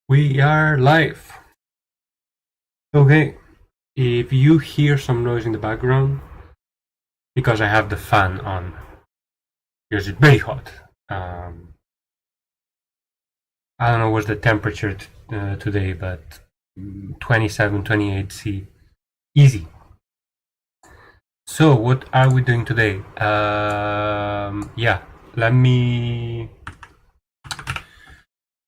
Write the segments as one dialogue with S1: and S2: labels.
S1: We are live. Okay, if you hear some noise in the background, because I have the fan on, because it's very hot. I don't know what's the temperature today, but 27, 28 C, easy. So what are we doing today? Yeah, let me.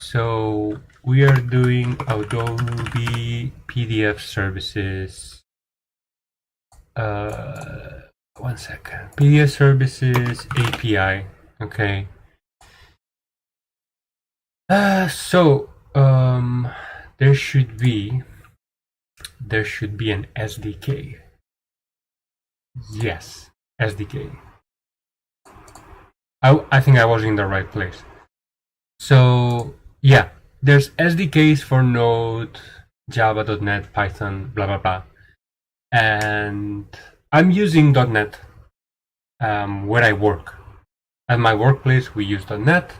S1: So we are doing Adobe PDF services. One second. PDF services API. Okay. There should be an SDK. Yes, SDK. I think I was in the right place. So yeah, there's SDKs for Node, Java.NET, Python, blah blah blah, and I'm using .NET where I work. At my workplace, we use .NET,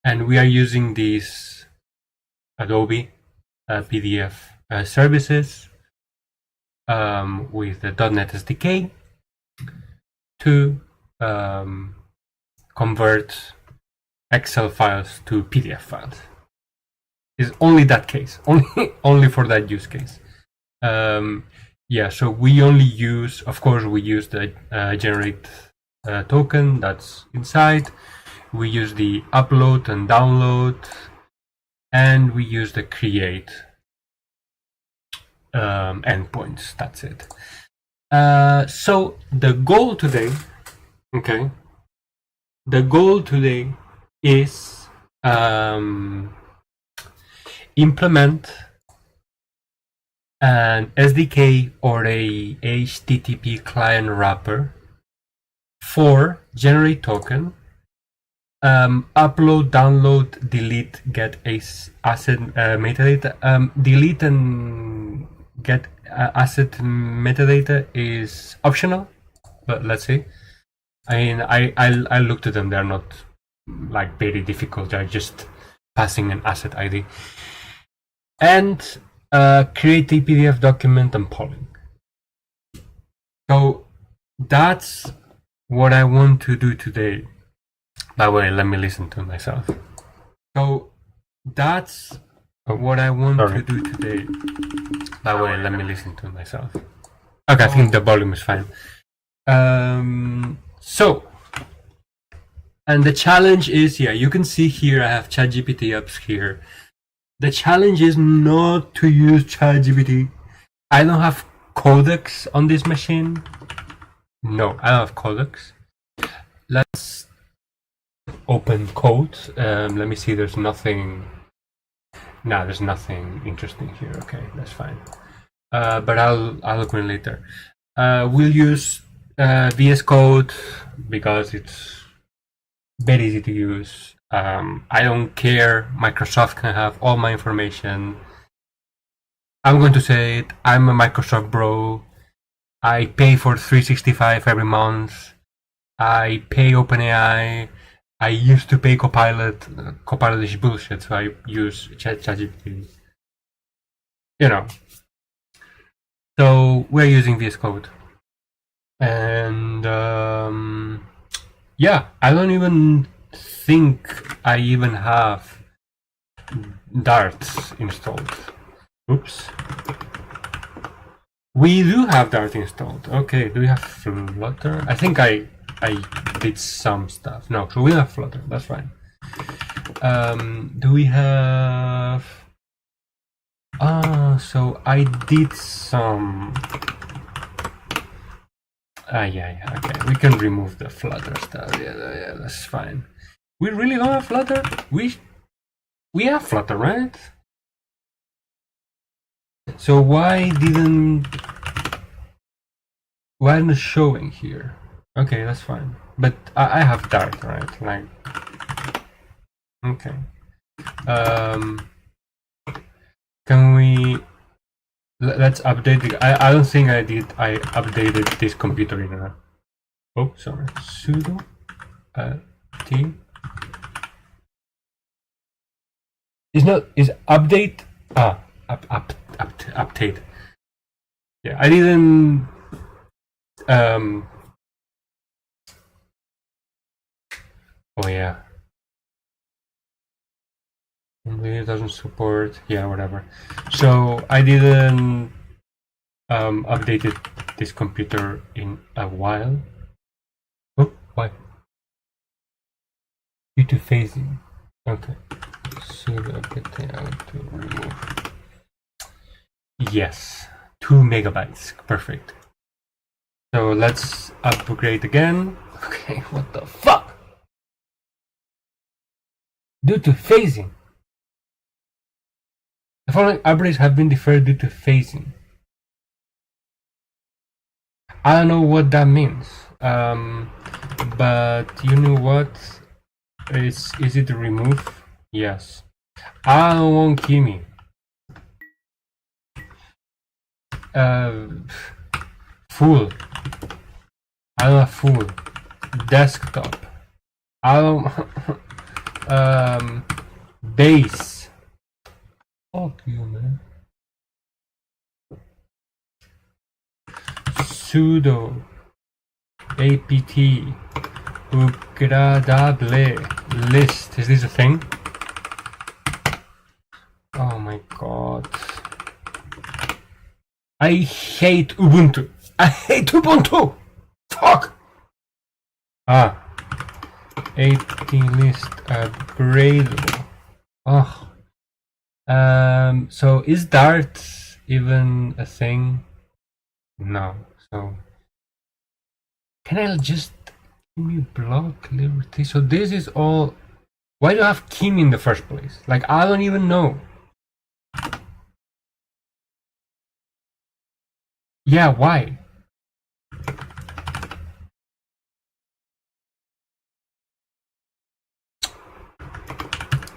S1: and we are using these Adobe PDF services with the .NET SDK to convert Excel files to PDF files. It's only that case, only for that use case. Yeah, so we only use, of course, we use the generate token that's inside. We use the upload and download, and we use the create endpoints. That's it. So the goal today, okay, the goal today is implement an SDK or a HTTP client wrapper for generate token, upload, download, delete, get asset metadata. Delete and get asset metadata is optional, but let's see. I mean, I looked at them. They're not like very difficult. They're just passing an asset ID and create a PDF document and polling. So that's what I want to do today. By the way, let me listen to myself. So that's what I want to do today. By the way, let me listen to myself. Okay, I think the volume is fine. So, and the challenge is, yeah, you can see here I have ChatGPT apps here. The challenge is not to use ChatGPT. I don't have Codex on this machine. No, I don't have Codex. Let's open code. Let me see. There's nothing. No, there's nothing interesting here. Okay, that's fine. But I'll open it later. We'll use VS Code because it's very easy to use. I don't care. Microsoft can have all my information. I'm going to say it. I'm a Microsoft bro. I pay for 365 every month. I pay OpenAI. I used to pay Copilot. Copilot is bullshit, so I use ChatGPT. You know. So we're using VS Code. And yeah, I don't even think I even have Dart installed. Oops. We do have Dart installed. Okay, do we have Flutter? I think I did some stuff. No, so we have Flutter. That's fine. Do we have? So I did some. Yeah. Okay, we can remove the Flutter stuff. Yeah, that's fine. We really don't have Flutter. We have Flutter, right? So why isn't showing here? Okay, that's fine. But I have Dart, right? Like, okay. Can we? Let's update it. I don't think I did. I updated this computer in a. Oh, sorry. Sudo t It's not, is update, update. Yeah, I didn't, oh yeah. It doesn't support, yeah, whatever. So I didn't updated this computer in a while. Oh, why? Due to phasing. Okay. Sudo apt to remove. Yes, 2 megabytes. Perfect. So let's upgrade again. Okay, what the fuck? Due to phasing. The following upgrades have been deferred due to phasing. I don't know what that means. But you know what? Is it remove? Yes. I don't want Kimi. Full. I don't have full. Desktop. I don't. Base. Fuck you, man. Sudo apt upgradable list. Is this a thing? Oh my god. I hate Ubuntu. I hate Ubuntu! Fuck! Ah. apt list upgradable. Oh. So is Dart even a thing? No. So can I just give me block liberty? So this is all. Why do I have Kim in the first place? Like, I don't even know. Yeah, why?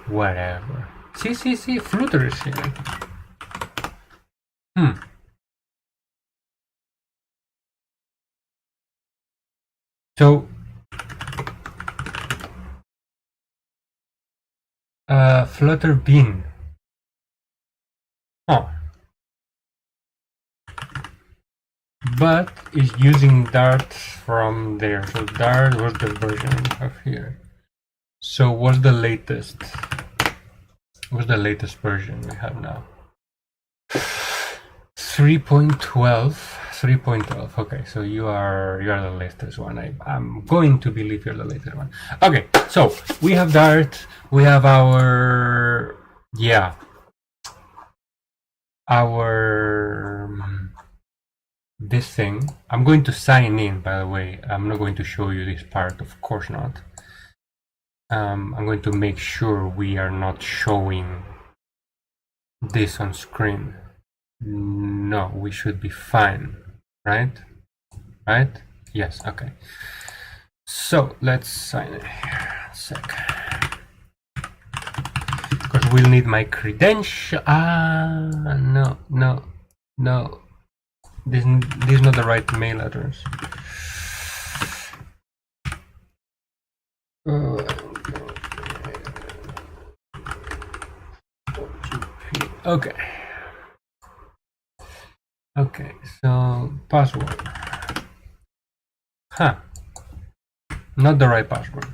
S1: Whatever. See, Flutter is here. So, Flutter bin. Oh. But is using Dart from there. So Dart was the version we have here. So what's the latest? What's the latest version we have now? 3.12. 3.12. Okay, so you are the latest one. I'm going to believe you're the latest one. Okay, so we have Dart. We have our this thing. I'm going to sign in, by the way. I'm not going to show you this part, of course not. I'm going to make sure we are not showing this on screen. No, we should be fine, right? Right? Yes, okay. So let's sign in here. A sec. Because we'll need my credential. No. This is not the right mail address. Okay, so password. Not the right password.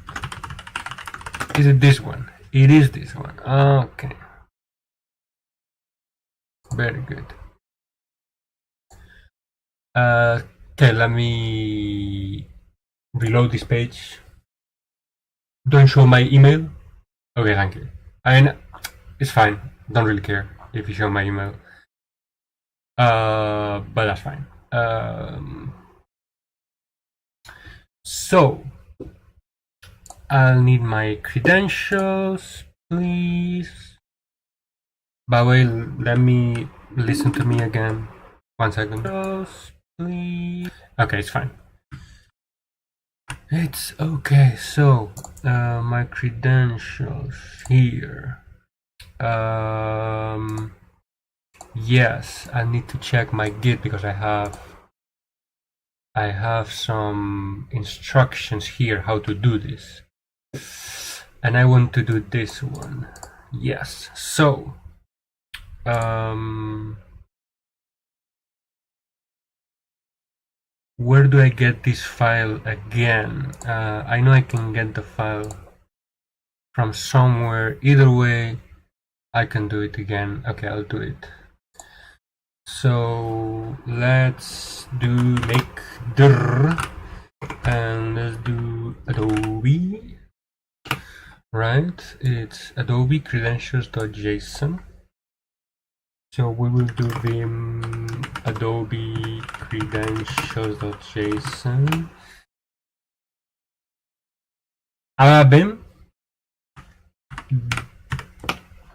S1: Is it this one? It is this one. Okay. Very good. Okay, let me reload this page. Don't show my email. Okay, thank you. It's fine. Don't really care if you show my email. But that's fine. So I'll need my credentials, please. By the way, let me listen to me again. 1 second. Please. Okay, it's fine. It's okay. So my credentials here. Yes, I need to check my Git because I have some instructions here how to do this, and I want to do this one. Yes. So where do I get this file again? I know I can get the file from somewhere. Either way, I can do it again. Okay, I'll do it. So let's do make dir and let's do Adobe. Right, it's Adobe credentials.json. So we will do vim Adobe credentials.json. Vim.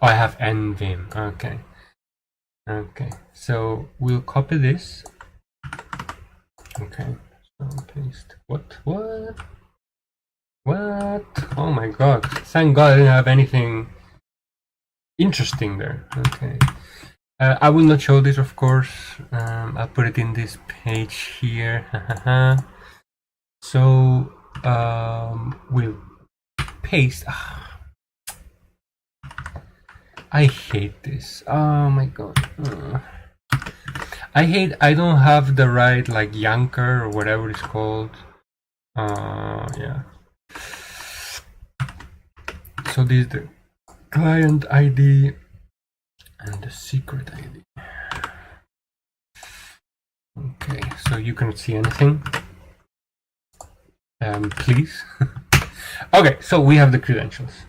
S1: Oh, I have nvim. Okay. Okay. So we'll copy this. Okay. So paste. What? What? What? Oh my god. Thank god I didn't have anything interesting there. Okay. I will not show this, of course. I'll put it in this page here. So we'll paste. I hate this. Oh my god. I don't have the right like Yanker or whatever it's called. Yeah. So this is the client ID and the secret ID. Okay, so you cannot see anything. Please. Okay, so we have the credentials.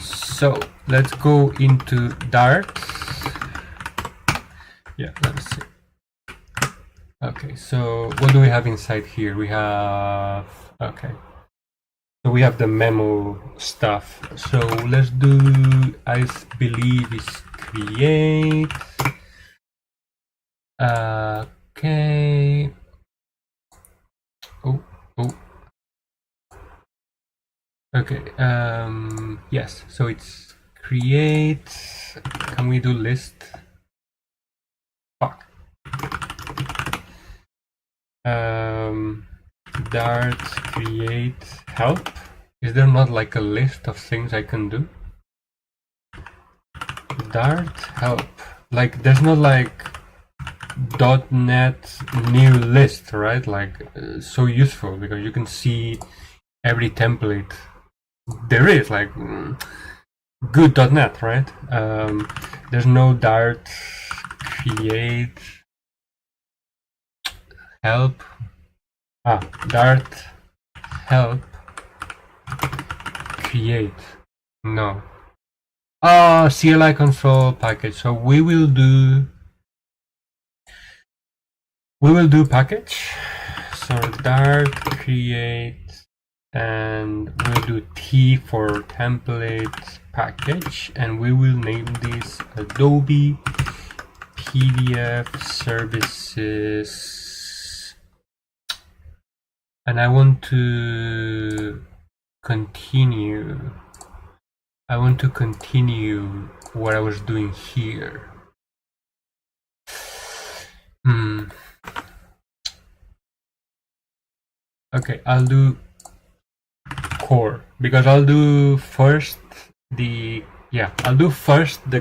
S1: So let's go into Dart. Yeah, let's see. Okay, so what do we have inside here? We have, okay. So we have the memo stuff. So let's do, I believe is create. Okay. Oh. Okay. Yes. So it's create. Can we do list? Fuck. Dart create help. Is there not like a list of things I can do? Dart help. Like there's not like .NET new list, right? Like so useful because you can see every template there is, like good .NET, right? There's no Dart create help. Dart help create. No. CLI console package. So we will do package. So Dart create, and we'll do T for template package, and we will name this Adobe PDF services. And I want to continue. What I was doing here. Okay, I'll do core because I'll do first the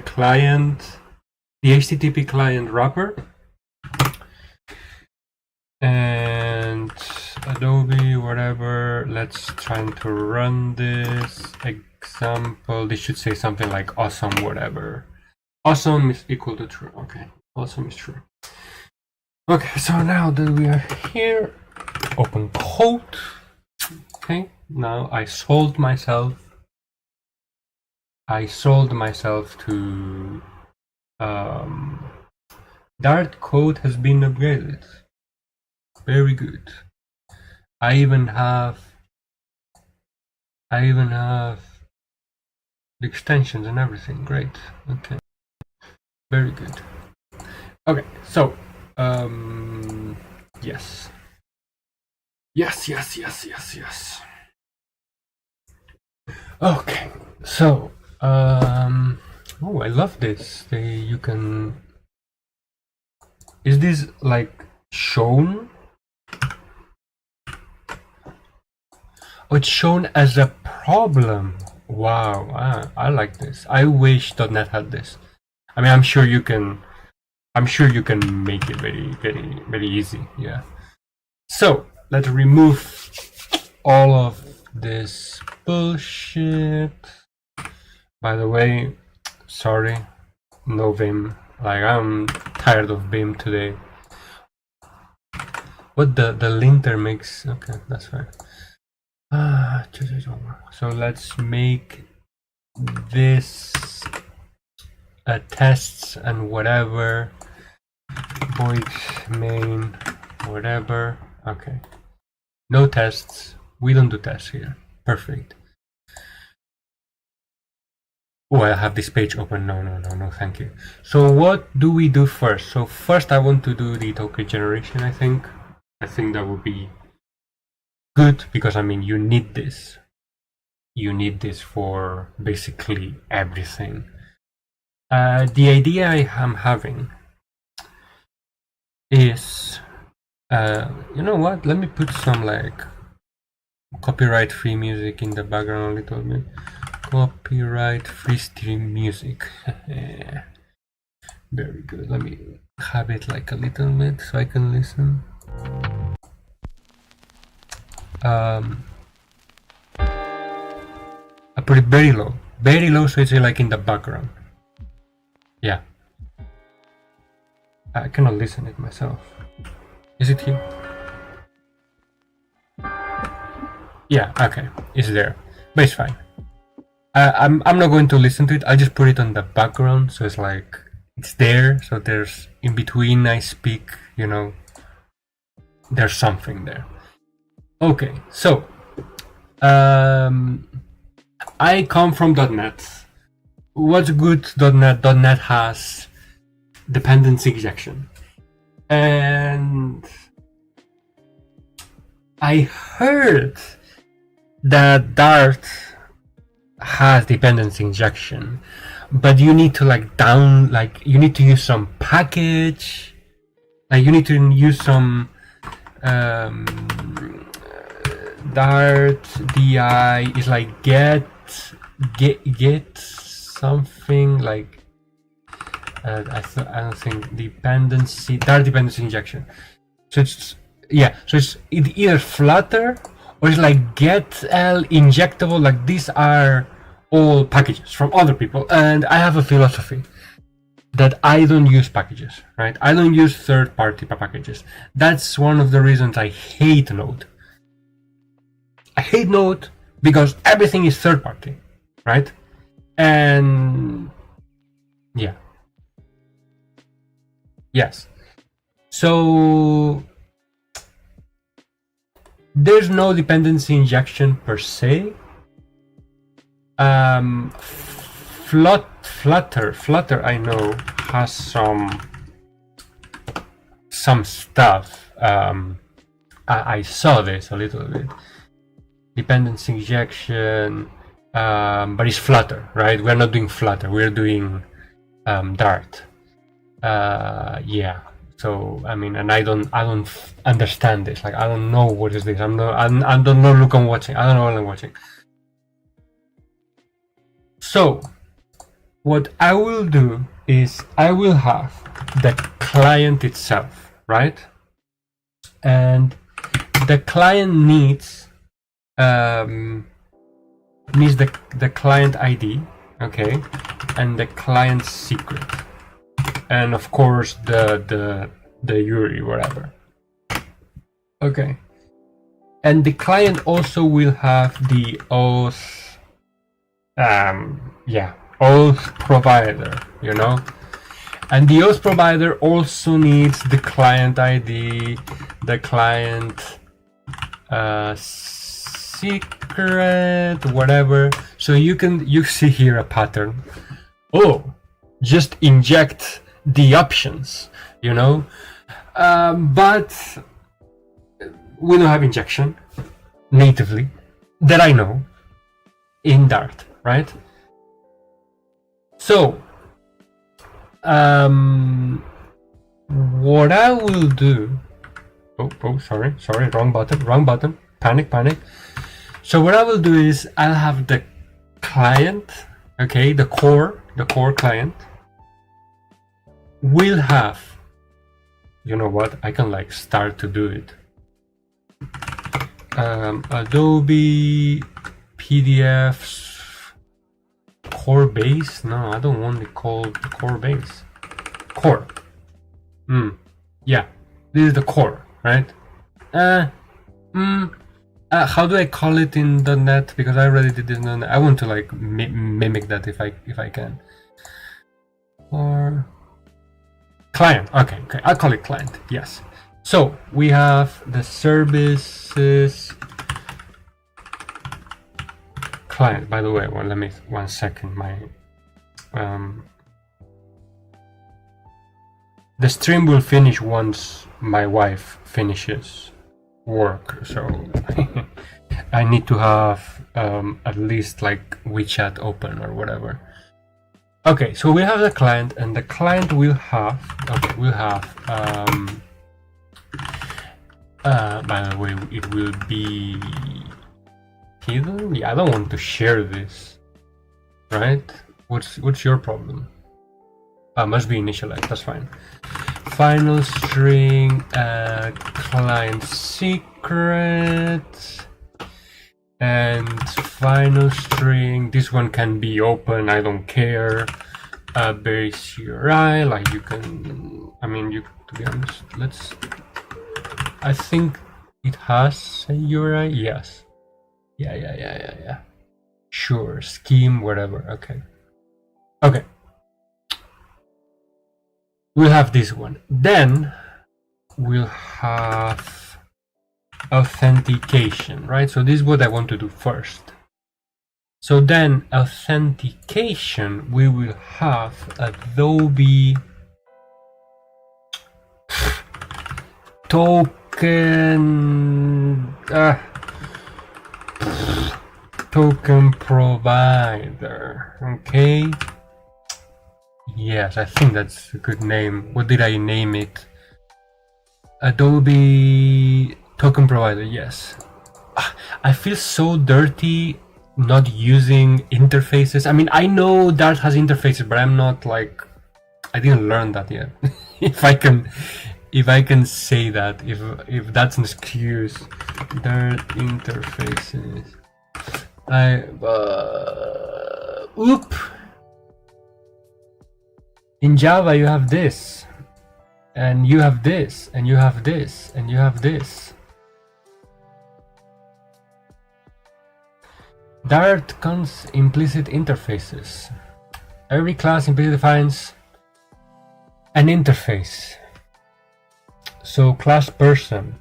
S1: client, the HTTP client wrapper, and Adobe whatever. Let's try to run this example. This should say something like awesome whatever. Awesome is equal to true. Okay, awesome is true. Okay, so now that we are here, open code. Okay, now I sold myself to Dart code has been upgraded. Very good. I even have the extensions and everything. Great. Okay. Very good. Okay, so yes. Okay, so oh, I love this. You can. Is this like shown? Oh, it's shown as a problem. Wow, I like this. I wish .NET had this. I mean, I'm sure you can make it very easy. Yeah. So let's remove all of this bullshit. By the way, sorry, no Vim. Like, I'm tired of Vim today. What the linter makes? Okay, that's fine. So let's make this tests and whatever, void main whatever. Okay, no tests. We don't do tests here. Perfect. Oh, I have this page open. No, thank you. So what do we do first? So first I want to do the token generation, I think. I think that would be good because, I mean, you need this. You need this for basically everything. The idea I am having is, you know what? Let me put some like copyright-free music in the background a little bit. Copyright-free stream music. Very good. Let me have it like a little bit so I can listen. I put it very low, so it's like in the background. Yeah, I cannot listen it myself. Is it here? Yeah, okay, it's there, but it's fine. I'm not going to listen to it. I'll just put it on the background, so it's like it's there. So there's in between I speak, you know, there's something there. Okay, so I come from .NET. What's good .NET? .NET has dependency injection, and I heard that Dart has dependency injection, but you need to you need to use some package, like you need to use some Dart di is like get something like I don't think Dart dependency injection. So it's either Flutter or it's like get L injectable. Like these are all packages from other people, and I have a philosophy that I don't use packages, right? I don't use third-party packages. That's one of the reasons I hate Node. I hate Node because everything is third-party, right? And yeah. Yes. So there's no dependency injection per se. Flutter I know has some stuff. I saw this a little bit. Dependency injection, but it's Flutter, right? We're not doing Flutter. We're doing Dart. Yeah. So I mean, and I don't understand this. Like I don't know what is this. I don't know. Look, I'm watching. I don't know what I'm watching. So what I will do is I will have the client itself, right? And the client needs the client ID, okay, and the client secret, and of course the URI, whatever. Okay, and the client also will have the auth. Auth provider, you know, and the auth provider also needs the client ID, the client secret, whatever. So you see here a pattern. Oh, just inject the options, you know, but we don't have injection natively that I know in Dart. Right? So, what I will do... Oh, sorry, wrong button. Panic. So what I will do is I'll have the client, okay, the core client will have, you know what, I can like start to do it. Adobe PDFs core base. No, I don't want it called core base. Core. Yeah, this is the core, right? How do I call it in .NET? Because I already did this in .NET. I want to like mimic that if I can. Or client. Okay, I'll call it client. Yes. So we have the services client. By the way, well, let me 1 second. My the stream will finish once my wife finishes work, so I need to have at least like WeChat open or whatever. Okay, so we have the client, and the client will have by the way, it will be hidden. Yeah, I don't want to share this, right? What's your problem? Must be initialized. That's fine. Final string, client secret, and final string. This one can be open. I don't care. Base URI, like you can. I mean, you. To be honest, let's. I think it has a URI. Yes. Yeah. Sure. Scheme, whatever. Okay. We'll have this one. Then we'll have authentication, right? So this is what I want to do first. So then authentication, we will have Adobe token provider. Okay. Yes, I think that's a good name. What did I name it? Adobe token provider. Yes. I feel so dirty not using interfaces. I mean, I know Dart has interfaces, but I'm not like, I didn't learn that yet. if I can say that, if that's an excuse, Dart interfaces. In Java, you have this, and you have this, and you have this, and you have this. Dart comes implicit interfaces. Every class implicitly defines an interface. So class person,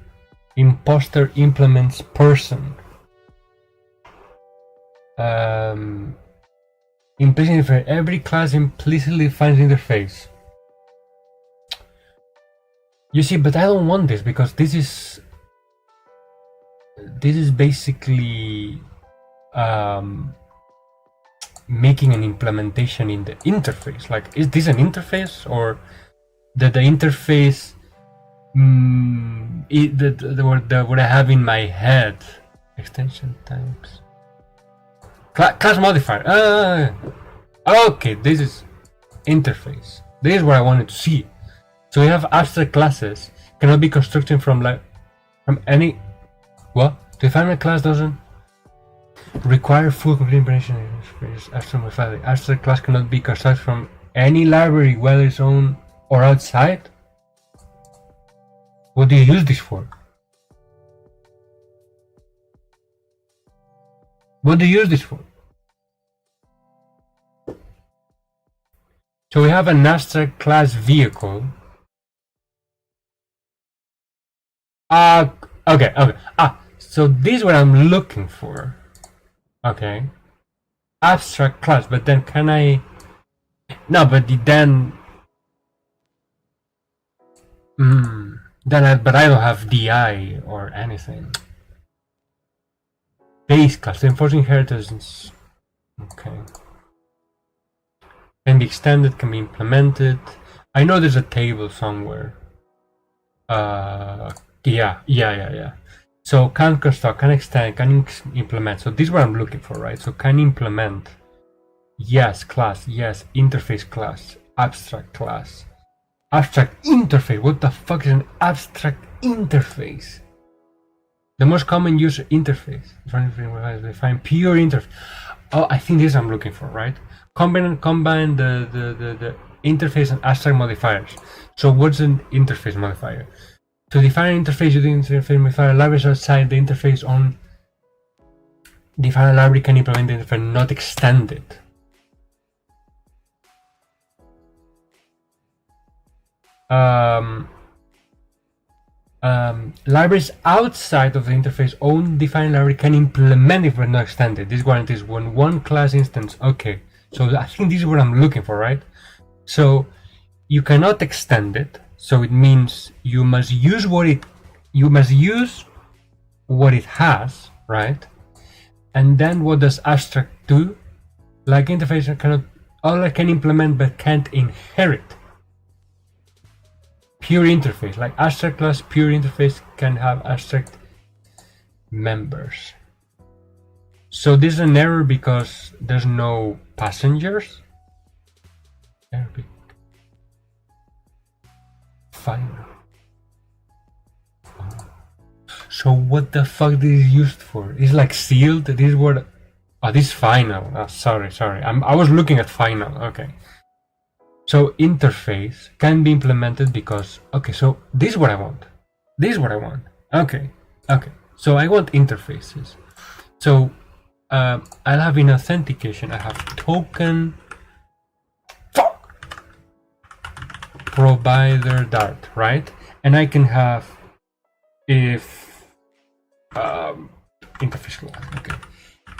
S1: imposter implements person. Implicit interface. Every class implicitly defines interface. You see, but I don't want this because this is basically making an implementation in the interface. Like, is this an interface, or that the interface what I have in my head? Extension types. Class modifier. Okay, this is interface. This is what I wanted to see. So we have abstract classes cannot be constructed from any. What? To define a class doesn't require full complete implementation. Abstract class cannot be constructed from any library, whether its own or outside. What do you use this for? What do you use this for? So we have an abstract class vehicle. Okay. So this is what I'm looking for. Okay. Abstract class, but then can I? No, but then. But I don't have DI or anything. Base class, enforcing inheritance. Okay. Can be extended, can be implemented. I know there's a table somewhere. Yeah. So can construct, can extend, can implement. So this is what I'm looking for, right? So can implement. Yes, class. Yes, interface class. Abstract class. Abstract interface. What the fuck is an abstract interface? The most common user interface. Define pure interface. Oh, I think this I'm looking for, right? Combine the interface and abstract modifiers. So what's an interface modifier? To define an interface using interface modifier, libraries outside the interface on define a library can implement the interface, not extend it. Libraries outside of the interface own defined library can implement it but not extend it. This guarantees one class instance. Okay, so I think this is what I'm looking for, right? So you cannot extend it. So it means you must use what it has, right? And then what does abstract do? Like interface cannot, all I can implement but can't inherit. Pure interface, like abstract class pure interface can have abstract members. So this is an error because there's no passengers. Arabic. Final. So what the fuck this is used for? It's like sealed. This word. Oh, this final. Oh, sorry. I was looking at final. Okay. So interface can be implemented because okay. So this is what I want. Okay. So I want interfaces. So I'll have in authentication. I have token. Provider Dart, right? And I can have if interface class, okay,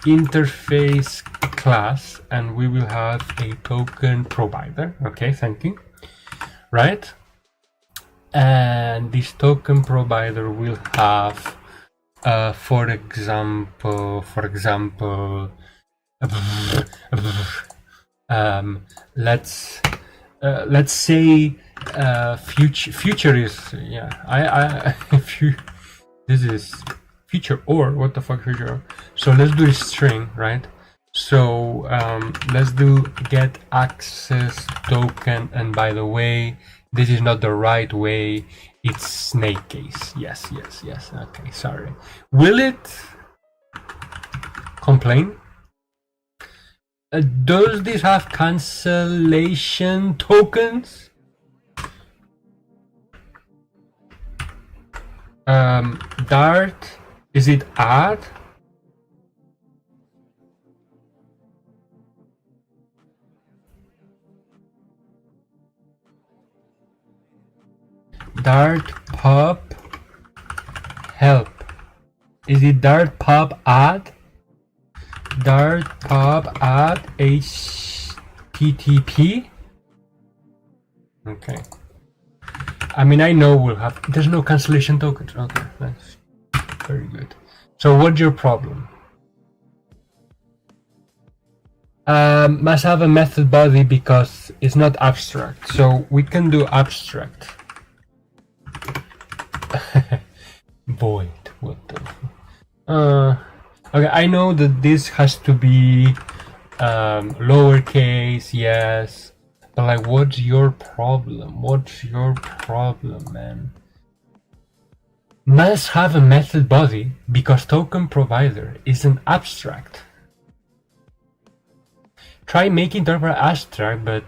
S1: interface class, and we will have a token provider. Okay, thank you. Right, and this token provider will have, for example, let's say future is this is future or what the fuck future. So let's do a string, right? So let's do get access token, and by the way, this is not the right way, it's snake case. Yes, okay, sorry. Will it complain? Does this have cancellation tokens? Dart, is it add? Dart pub help. Is it Dart pub add? Dart pub add HTTP. Okay. I mean, I know we'll have. There's no cancellation tokens. Okay, that's very good. So, what's your problem? Must have a method body because it's not abstract. So we can do abstract. Void. What the? Okay, I know that this has to be lowercase. Yes. But like, what's your problem? Man? Must have a method body because token provider is an abstract. Try making interpret abstract, but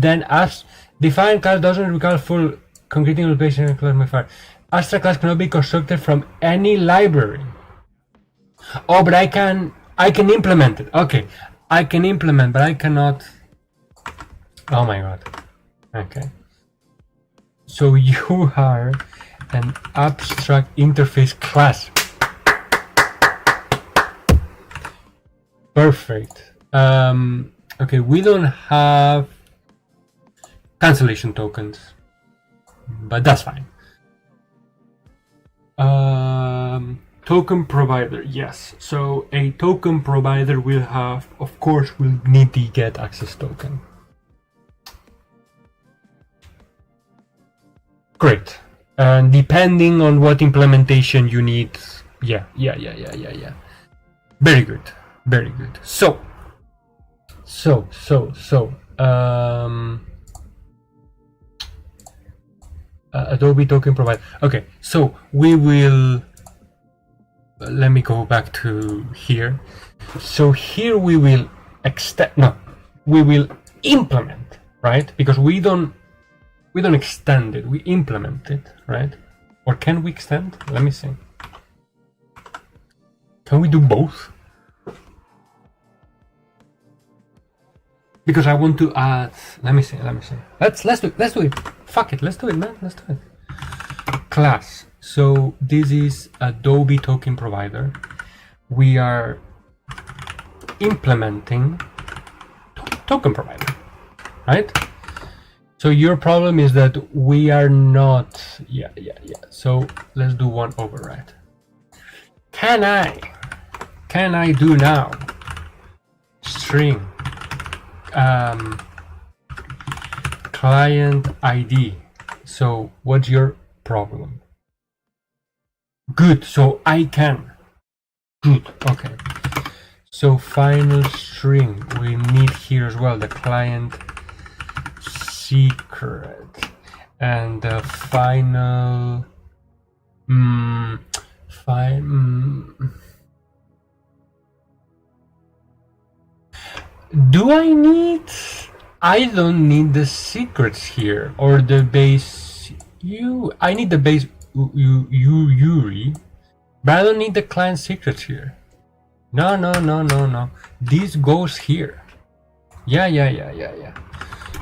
S1: then as defined class doesn't require full concreting location and class modifier. Abstract class cannot be constructed from any library. Oh, but I can implement it. Okay, I can implement, but I cannot. Oh my god. Okay. So you are an abstract interface class. Perfect. Okay, we don't have cancellation tokens, but that's fine. Token provider, yes. So a token provider will have, of course, will need the get access token. Great. And depending on what implementation you need, yeah. Very good, very good. So, Adobe token provider. Okay, so we will. Let me go back to here. So here we will extend. No, we will implement, right? Because we don't extend it. We implement it, right? Or can we extend? Let me see. Can we do both? Because I want to add. Let me see. Let's do it. Fuck it. Let's do it, man. Let's do it. Class. So this is Adobe token provider. We are implementing token provider, right? So your problem is that we are not. Yeah. So let's do one override. Can I do now? String. Client ID. So what's your problem? Good. So I can. Good. Okay. So final string. We need here as well the client secret and the final. Do I need? I don't need the secrets here or the base. I need the base Yuri, but I don't need the client secrets here. No. This goes here. Yeah.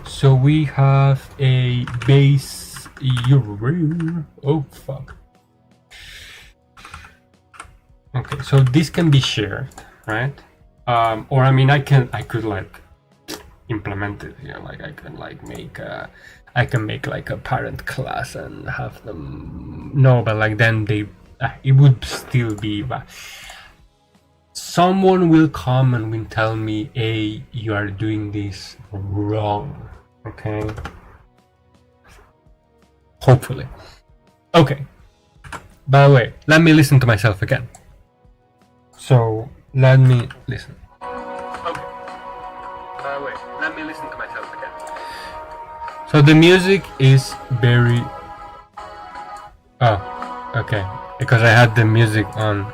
S1: So we have a base Yuri. Oh fuck. Okay, so this can be shared, right? Or I mean, I could like implement it here. Like I can like make like a parent class and have them. No, but like then it would still be. But someone will come and will tell me, "Hey, you are doing this wrong." Okay. Hopefully. Okay. By the way, let me listen to myself again. So let me listen. Okay. By the way, let me listen to myself again. So the music is very. Oh, okay. Because I had the music on.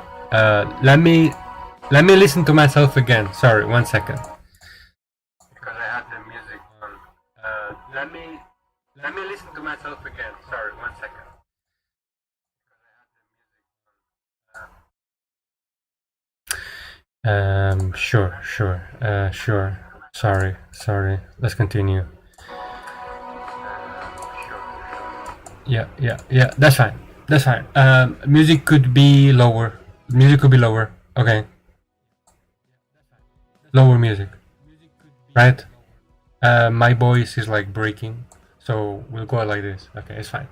S1: Let me listen to myself again. Sorry, 1 second. Because I had the music on. Let me listen to myself again. Sorry, 1 second. Sure. Sorry. Let's continue. Yeah. That's fine. Music could be lower. Okay. Lower music. Right? My voice is like breaking, so we'll go like this. Okay, it's fine.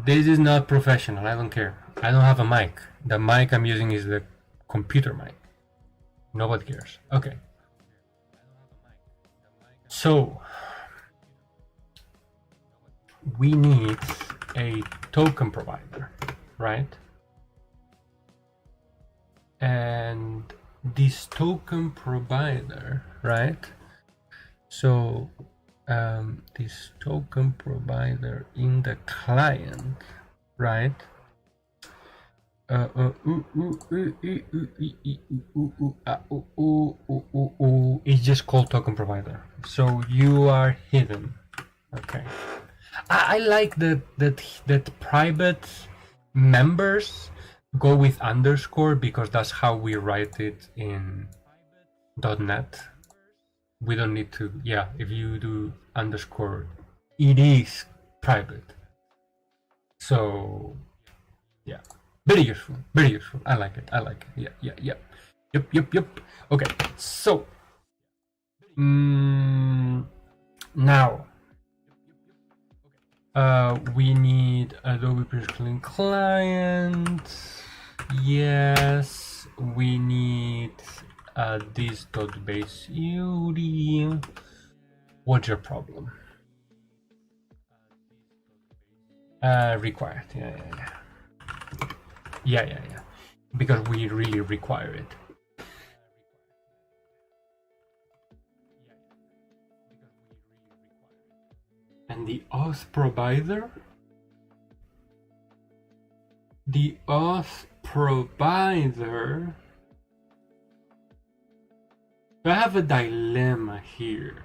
S1: This is not professional. I don't care. I don't have a mic. The mic I'm using is the computer mic. Nobody cares. Okay. So we need a token provider, right? And this token provider, right? So this token provider in the client, right? It's just called token provider. So you are hidden. Okay. I like that private members go with underscore because that's how we write it in .NET. We don't need to. Yeah, if you do underscore, it is private. So yeah. Very useful. I like it. Yeah. Yep. Okay, so now we need Adobe Print Client. Yes, we need this base UD. What's your problem? Required. Yeah. Because we really require it. And the auth provider? The auth provider. I have a dilemma here.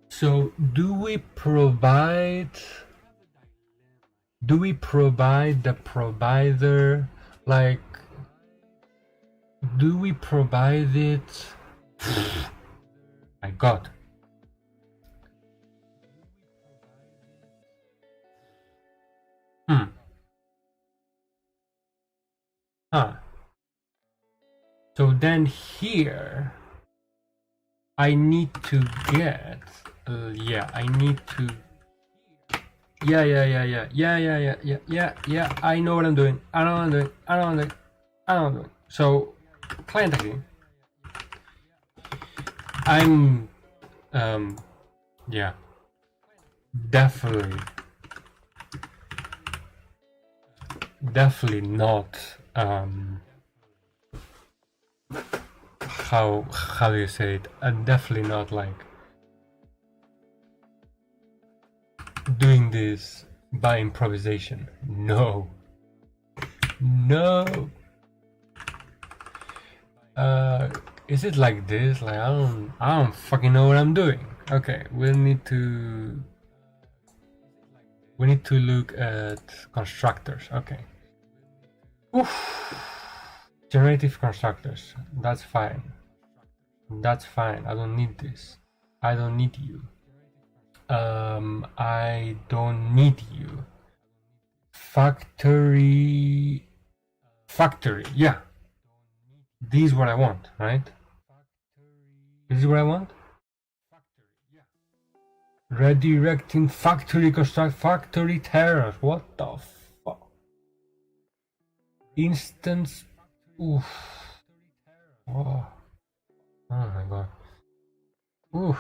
S1: So do we provide the provider, like, do we provide it? My god. So then here I need to get I need to yeah, I know what I'm doing. I know what I'm doing. So client ID. I'm yeah, definitely not how do you say it? I'm definitely not like doing this by improvisation. No. Is it like this? Like I don't fucking know what I'm doing. Okay, we need to look at constructors. Okay. Oof. Generative constructors. That's fine. I don't need this. I don't need you. I don't need you. Factory. Yeah. This is what I want, right? This is what I want? Redirecting factory construct factory terrors. What the fuck? Instance. Oof. Oh my god. Oof.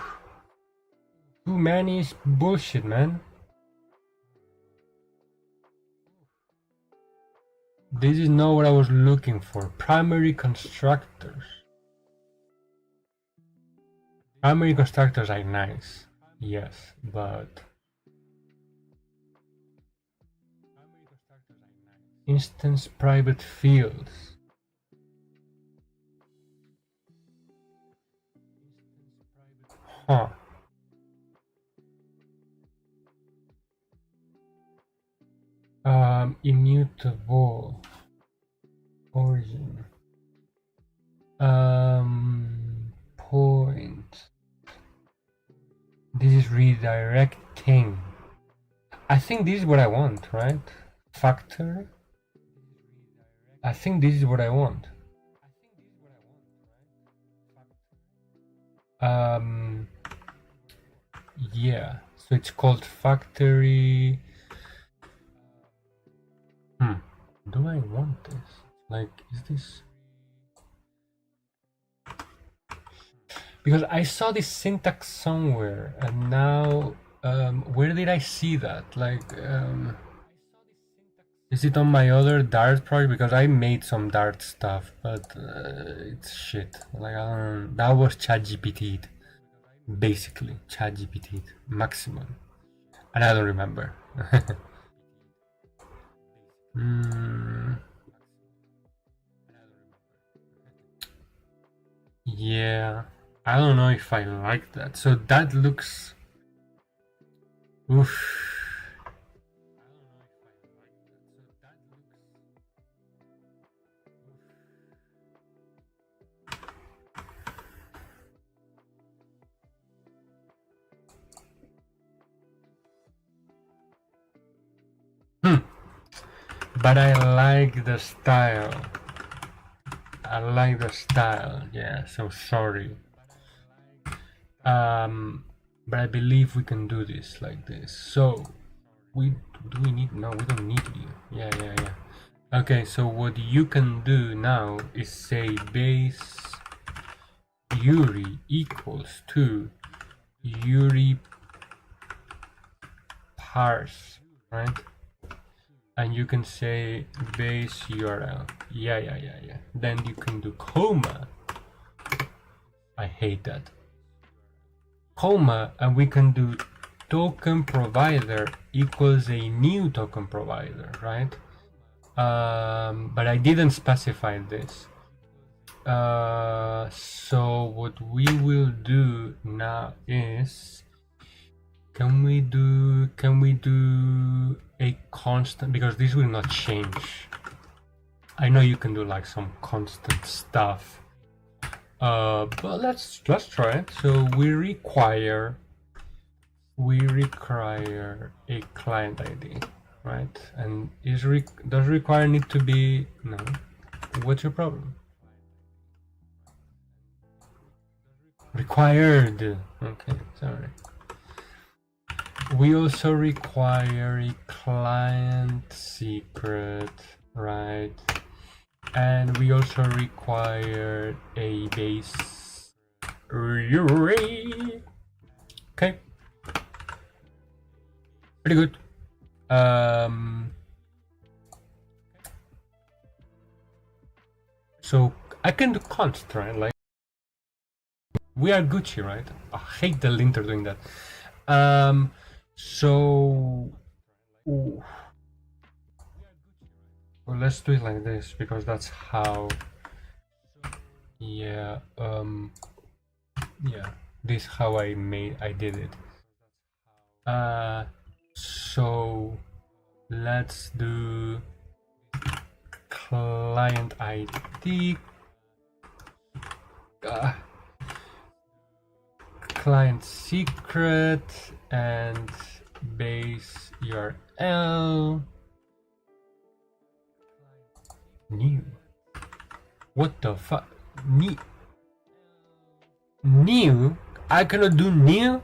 S1: Too many is bullshit, man. This is not what I was looking for. Primary constructors. Primary constructors are nice. Yes, but instance private fields. Huh. Immutable origin. Point. This is redirecting. I think this is what I want, right? Factor. I think this is what I want. Yeah. So it's called factory. Do I want this? Like, is this? Because I saw this syntax somewhere, and now, where did I see that? Like, is it on my other Dart project? Because I made some Dart stuff, but it's shit. Like, that was ChatGPT, basically ChatGPT maximum, and I don't remember. Yeah, I don't know if I like that. So that looks. Oof. But I like the style. Yeah, so sorry. But I believe we can do this like this. So we need, no, we don't need you. Yeah. Okay, so what you can do now is say base Yuri equals to Yuri parse right? And you can say base URL. Yeah. Then you can do comma. I hate that. Comma, and we can do token provider equals a new token provider, right? But I didn't specify this. So what we will do now is, can we do a constant, because this will not change. I know you can do like some constant stuff, but let's try it. So we require a client ID, right? And does require need to be no? What's your problem? Required. Okay, sorry. We also require a client secret, right? And we also require a base array. Okay, pretty good. So I can do const, right? Like we are Gucci, right? I hate the linter doing that. So well, let's do it like this because that's how. Yeah. Yeah. This is how I did it. So let's do client ID. Client secret and base URL. New. What the fuck? New? I cannot do new?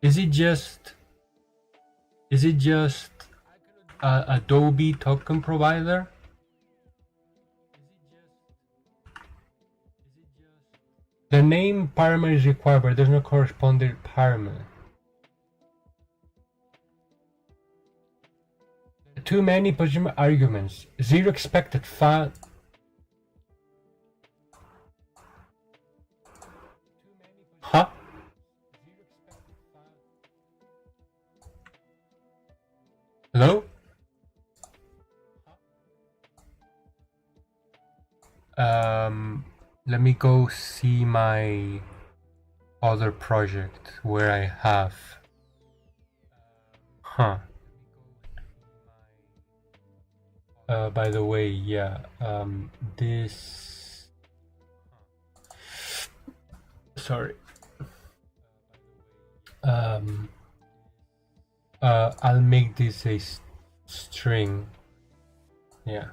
S1: Is it just Adobe token provider? The name parameter is required, but there's no corresponding parameter. Too many position arguments. Zero expected file. Huh? Hello? Let me go see my other project where I have. Huh. By the way, yeah, this. Sorry. I'll make this a string. Yeah.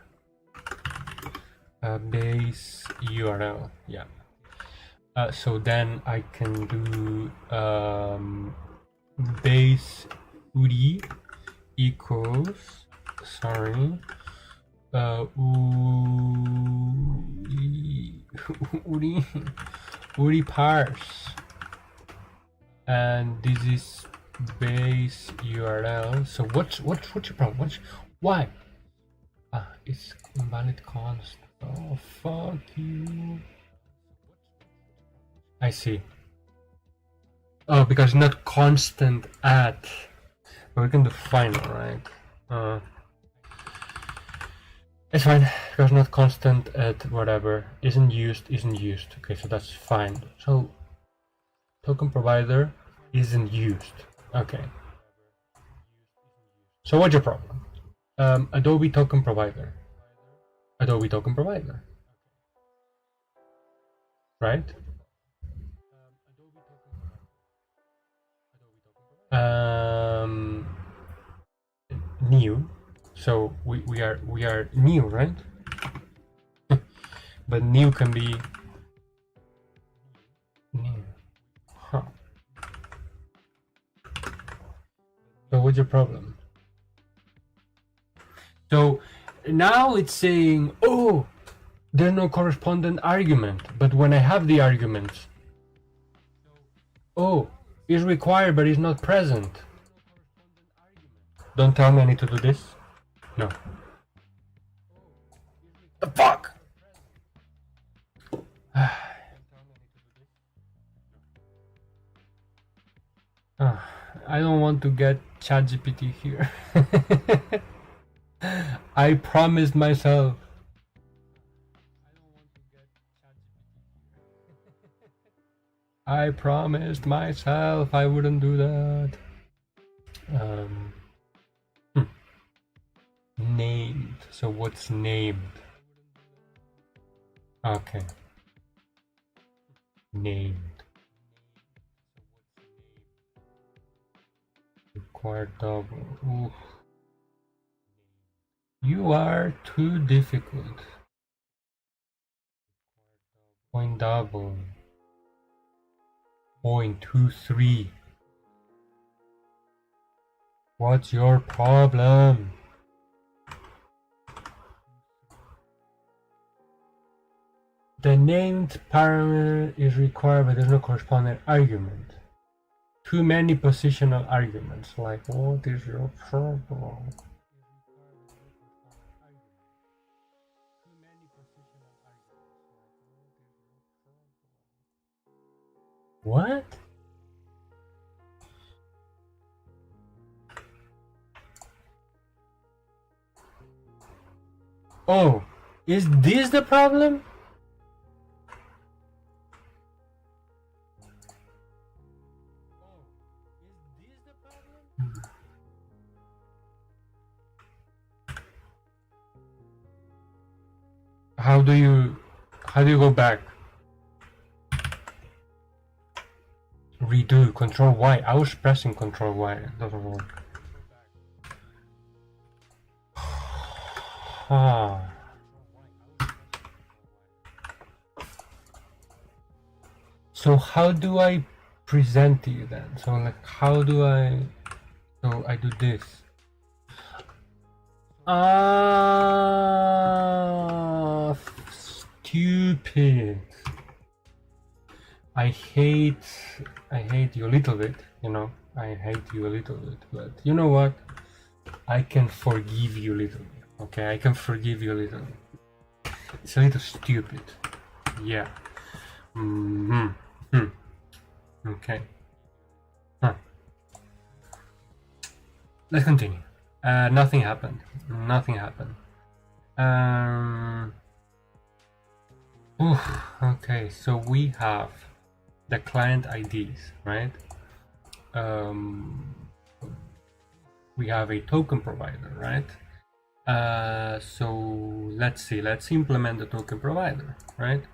S1: Base URL. Yeah. So then I can do base URI equals. Sorry. URI parse, and this is base URL. So what's your problem? Why? It's invalid const. Oh fuck you. I see. Oh, because not constant at. But we can do final, right? It's fine, because not constant at whatever isn't used. Okay, so that's fine. So token provider isn't used. Okay. So what's your problem? Adobe token provider. Right? New. So we are new, right? But new can be new. Huh. So what's your problem? So now it's saying, oh, there's no correspondent argument. But when I have the arguments, oh, it's required but it's not present. Don't tell me I need to do this. No. The fuck? I don't want to get ChatGPT here. I promised myself. I promised myself I wouldn't do that. Named. So what's named? Okay. Named. Required double. Oof. You are too difficult. Point double. 0.23. What's your problem? The named parameter is required, but there's no corresponding argument. Too many positional arguments, like what is your problem? What? Oh, is this the problem? How do you go back? Redo, Control Y. I was pressing Control Y. It doesn't work. So how do I present to you then? So like how do I... So I do this. Stupid. I hate you a little bit, you know. I hate you a little bit, but you know what? I can forgive you a little bit. Okay, I can forgive you a little bit. It's a little stupid. Yeah. Okay. Let's continue. Nothing happened. Nothing happened. Okay, so we have the client IDs, right? We have a token provider, right? So let's see. Let's implement the token provider, right?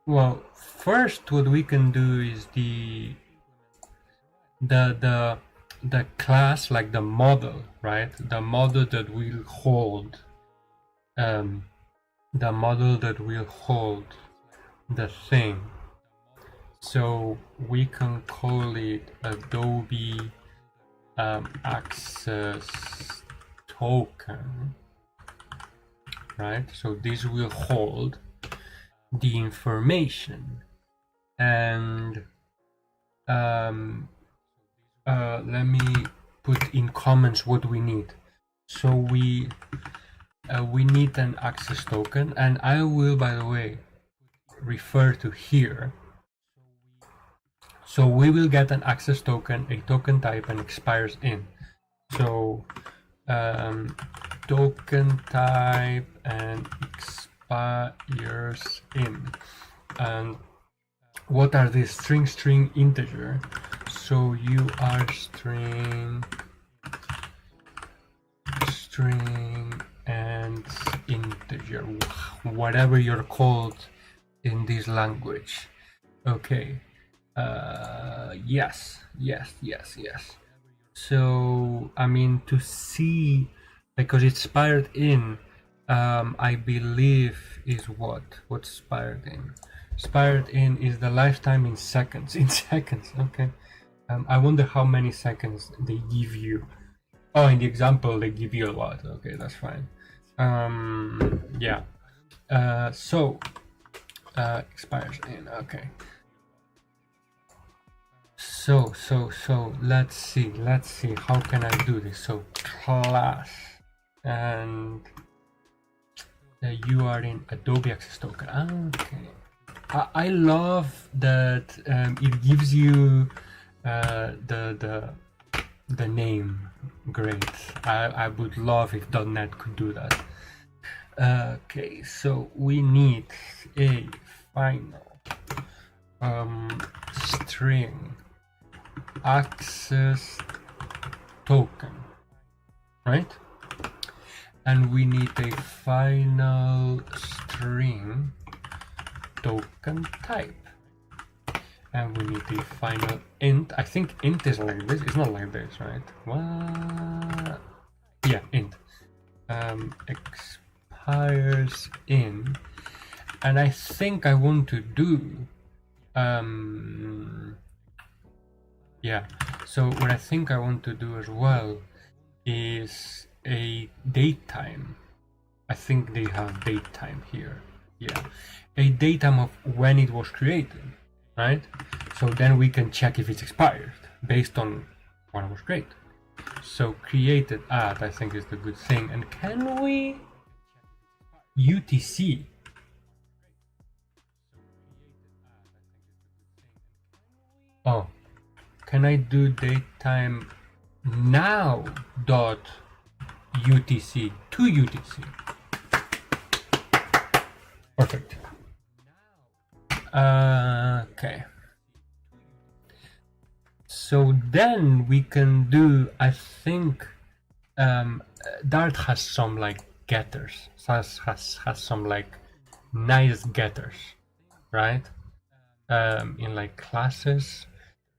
S1: Well, first, what we can do is the class, like the model, right? The model that will hold, the model that will hold the thing. So we can call it Adobe Access Token, right? So this will hold the information, and let me put in comments what we need. So we need an access token, and I will, by the way, refer to here. So we will get an access token, a token type, and expires in. So token type and expires in. And what are these? String integer. So you are string and integer, whatever you're called in this language. Okay. Yes. So I mean, to see, because it's expired in, I believe is what's expired in. Expired in is the lifetime in seconds. In seconds, okay. I wonder how many seconds they give you. Oh, in the example they give you a lot. Okay, that's fine. Yeah. Expires in. Okay. So let's see how can I do this. So class, and you are in Adobe Access Token. Okay, I love that it gives you the name. Great. I would love if .NET could do that. Okay, so we need a final string access token, right? And we need a final string token type, and we need a final int. I think int is like this. It's not like this, right? What? Yeah, int expires in, and I think I want to do yeah, so what I think I want to do as well is a datetime. I think they have datetime here. Yeah, a datetime of when it was created, right? So then we can check if it's expired based on when it was created. So created at, I think, is the good thing. And can we UTC? Oh, can I do datetime now dot UTC to UTC? Perfect. Okay. So then we can do, I think, Dart has some like getters, has some like nice getters, right? In like classes.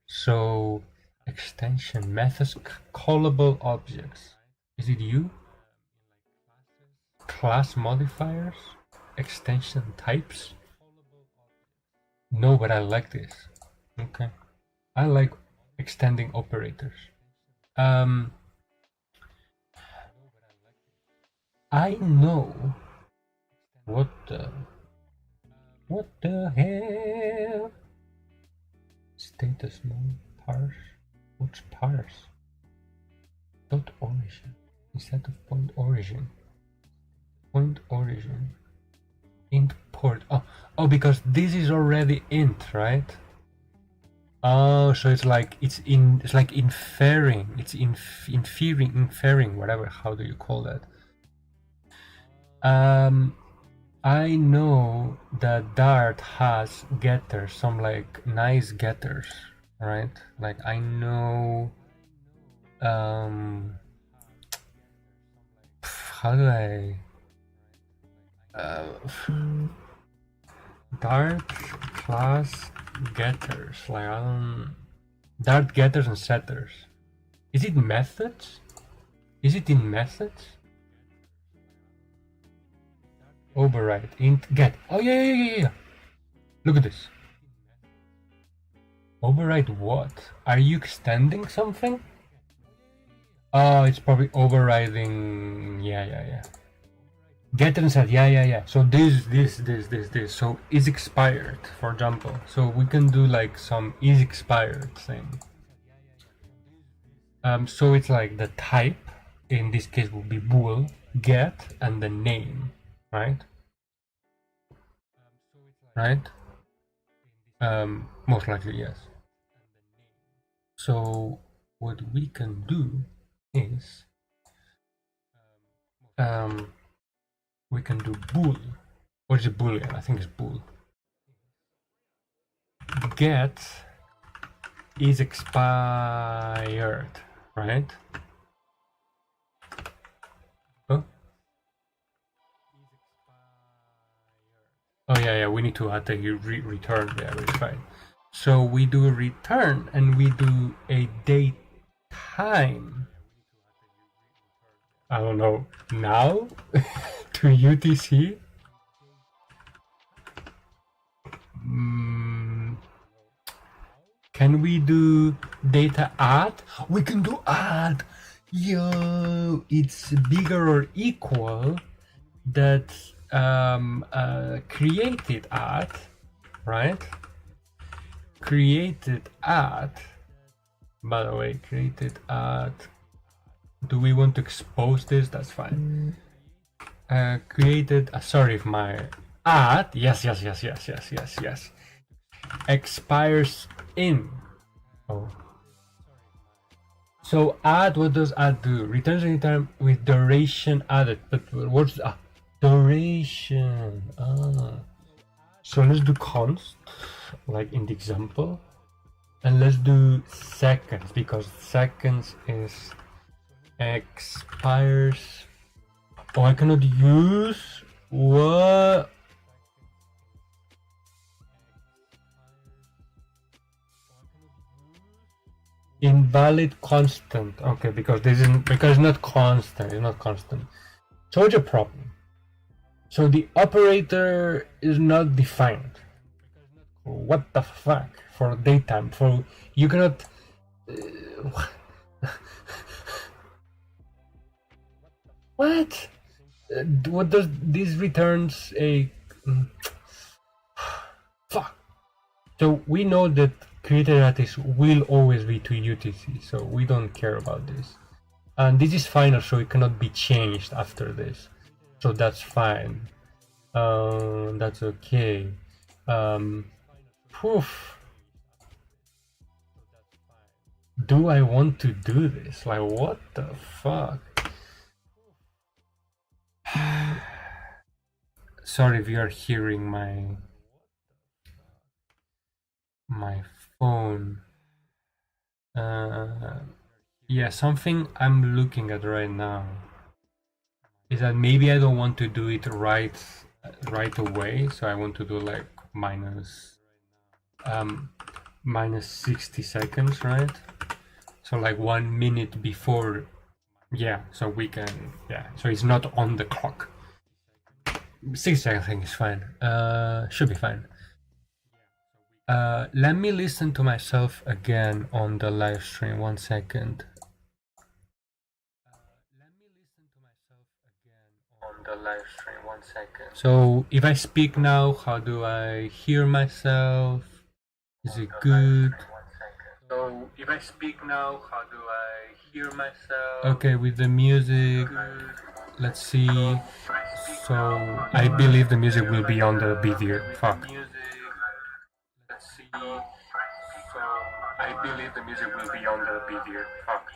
S1: So extension methods, callable objects. Is it you? Class modifiers, extension types. No, but I like this. Okay, I like extending operators. I know what the hell? Status mode parse. What's parse? Dot origin instead of point origin. Point origin. Int port. Oh, because this is already int, right? Oh, so it's like inferring. It's inferring, whatever. How do you call that? I know that Dart has getters, some like nice getters, right? Like I know, how do I, Dart class getters, like I don't, Dart getters and setters. Is it methods? Is it in methods? Override int get. Oh yeah. Look at this. Override what? Are you extending something? Oh, it's probably overriding. Yeah. Get and set. Yeah. So this. So is expired, for example. So we can do like some is expired thing. So it's like the type. In this case, will be bool get and the name, right? Right? Most likely yes. So what we can do is we can do bool. What is a boolean? I think it's bool. Get is expired, right? Oh yeah, we need to add a return there, it's fine. So we do a return and we do a date time. I don't know, now to UTC. Can we do data add? We can do add. Yo, it's bigger or equal that created at, right? Created at By the way, created add. Do we want to expose this? That's fine. Created. Sorry, if my add. Yes. Expires in. Oh. So add. What does add do? Returns anytime with duration added. But what's duration? So let's do const, like in the example, and let's do seconds because seconds is expires. Oh, I cannot use what? Invalid constant. Okay, because this isn't, because it's not constant. It's not constant. So what's your problem? So the operator is not defined. What the fuck? For daytime, for you cannot. What? What does this returns a? Fuck. So we know that created artists will always be to UTC, so we don't care about this. And this is final, so it cannot be changed after this. So that's fine. That's okay. Poof. Do I want to do this? Like, what the fuck? Sorry if you are hearing my phone. Yeah, something I'm looking at right now is that maybe I don't want to do it right away, so I want to do like minus 60 seconds, right? So like 1 minute before, yeah, so we can, yeah, so it's not on the clock. 6 seconds I think is fine. Should be fine. Let me listen to myself again on the live stream. 1 second. On the live stream. 1 second. So if I speak now, how do I hear myself? Is it good? So if I speak now, how do I hear myself? Okay, with the music, let's see. So I believe the music will be on the video. Fuck. Let's see. So I believe the music will be on the video. Fuck.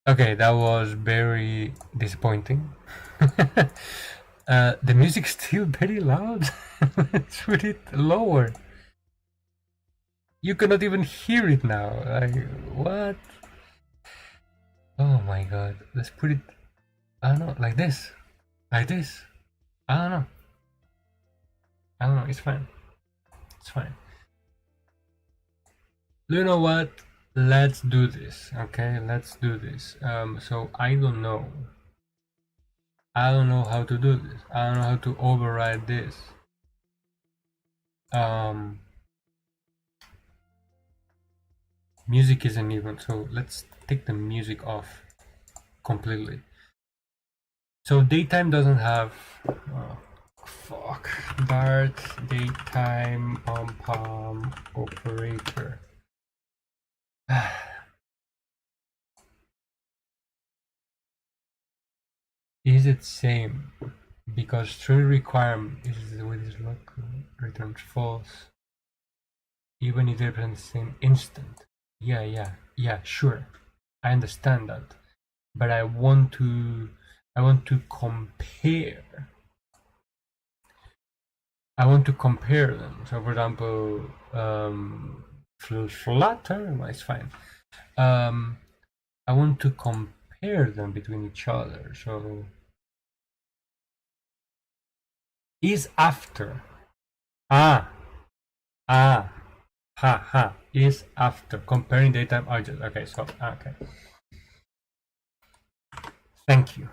S1: Okay, that was very disappointing. The music's still very loud. Let's put it lower. You cannot even hear it now. Like, what? Oh my god. Let's put it, I don't know, like this. Like this. I don't know. It's fine. It's fine. You know what? Let's do this. Okay, let's do this. So I don't know. I don't know how to do this. I don't know how to override this. Music isn't even, so let's take the music off completely. So daytime doesn't have fuck Dart daytime pom operator. Is it same? Because true requirement is with this local returns false, even if they represent the same instant. Yeah, sure. I understand that, but I want to compare. I want to compare them. So, for example, Flutter, it's fine. I want to compare them between each other. So, is after. Is after comparing daytime objects. Okay, so okay. Thank you.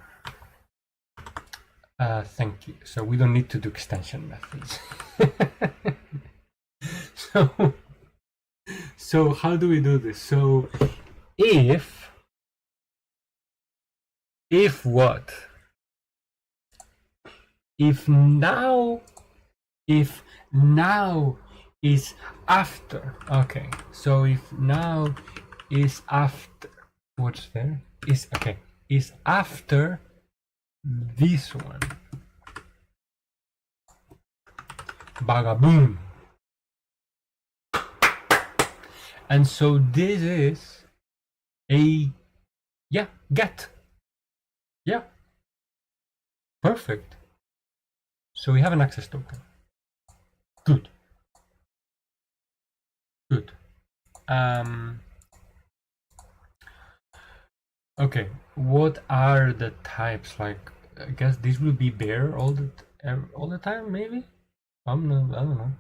S1: Thank you. So we don't need to do extension methods. So how do we do this? So if what? If now is after. Okay, so if now is after, what's there? Is okay, is after this one. Bagaboom. And so this is a, yeah, get. Yeah, perfect. So we have an access token. Good. Good. Okay, what are the types? Like, I guess this will be bare all the time, maybe? I don't know.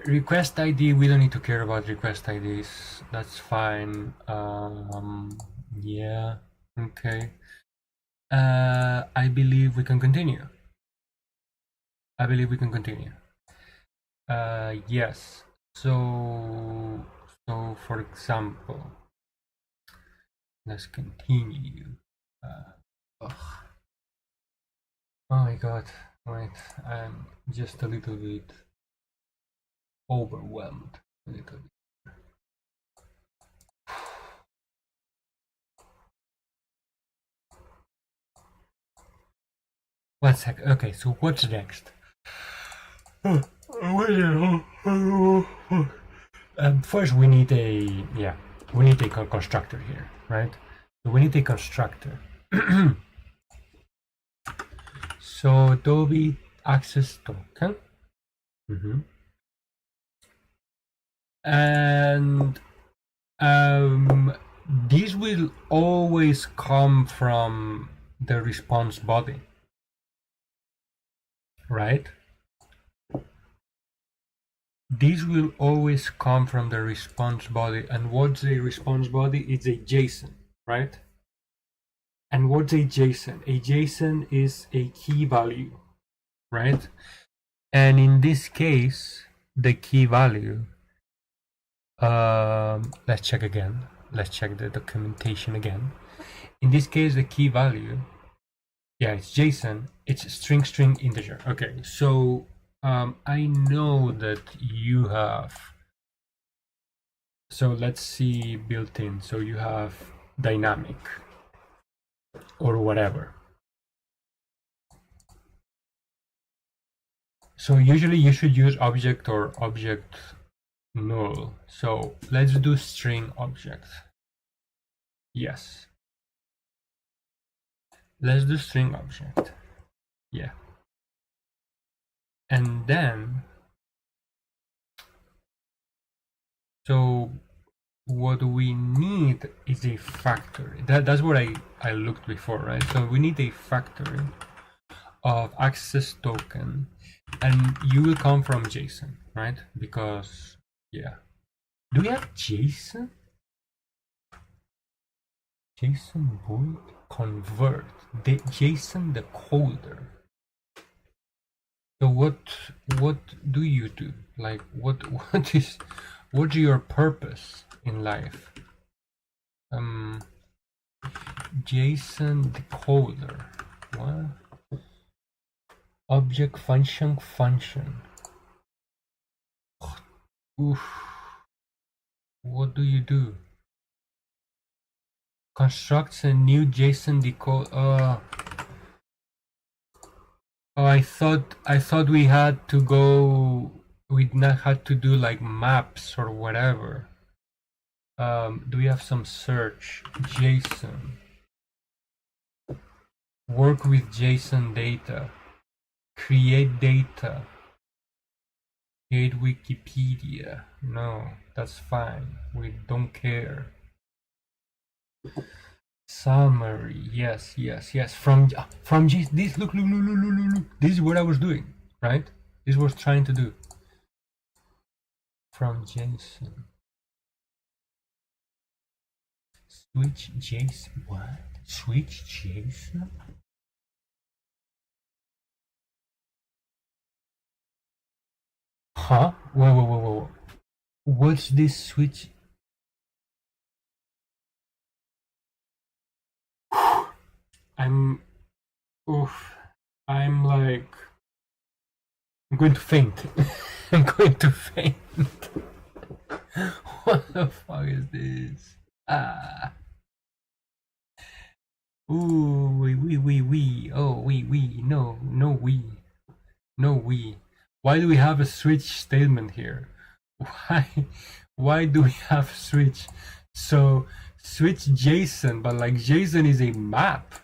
S1: Request ID, we don't need to care about request IDs. That's fine. Yeah, okay. I believe we can continue. Yes. So for example, let's continue. Oh my god, wait, I'm just a little bit overwhelmed. A little bit. One sec. Okay, so what's next? First, we need a constructor here, right? So we need a constructor. So Adobe access token, and this will always come from the response body, right? This will always come from the response body. And what's a response body? It's a JSON, right? And what's a JSON? A JSON is a key value, right? And in this case, the key value, let's check again. Let's check the documentation again. In this case, the key value, yeah, it's JSON. It's string integer. Okay, so I know that you have, so let's see built-in. So you have dynamic or whatever. So usually you should use object or object null. So let's do string object. Yes. Let's do string object. Yeah. And then, so what we need is a factory. That's what I looked before, right? So we need a factory of access token, and you will come from JSON, right? Because, yeah. Do we have JSON? JSON void convert the JSON decoder. So what do you do? Like what's your purpose in life? JSON decoder. What? Object function. Oof. What do you do? Constructs a new JSON decoder. Oh, I thought we had to go. We'd not had to do like maps or whatever. Do we have some search? JSON. Work with JSON data. Create data. Create Wikipedia. No, that's fine. We don't care. Summary. Yes. From this. Look. This is what I was doing, right? This was trying to do. From JSON. Switch JSON. What? Switch JSON? Huh? Whoa. What's this switch? I'm like, I'm going to faint. I'm going to faint. What the fuck is this? Ah. Ooh, we. Oh, we. No, we. No, we. Why do we have a switch statement here? Why do we have switch? So switch JSON, but like JSON is a map.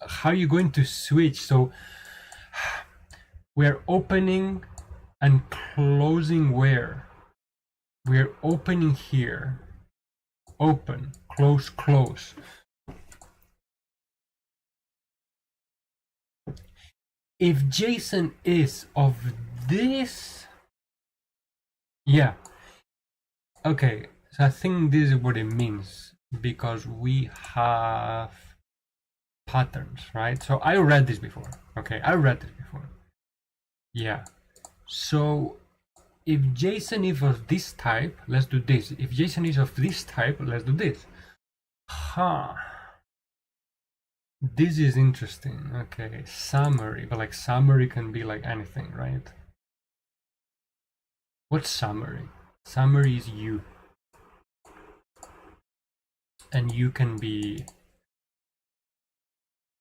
S1: How are you going to switch? So we're opening and closing where? We're opening here. Open, close, close. If JSON is of this, yeah. Okay, so I think this is what it means because we have patterns, right? So I read this before. Okay, I read this before. Yeah. So if JSON is of this type, let's do this. If JSON is of this type, let's do this. Huh. This is interesting. Okay, summary, but like summary can be like anything, right? What's summary? Summary is you. And you can be,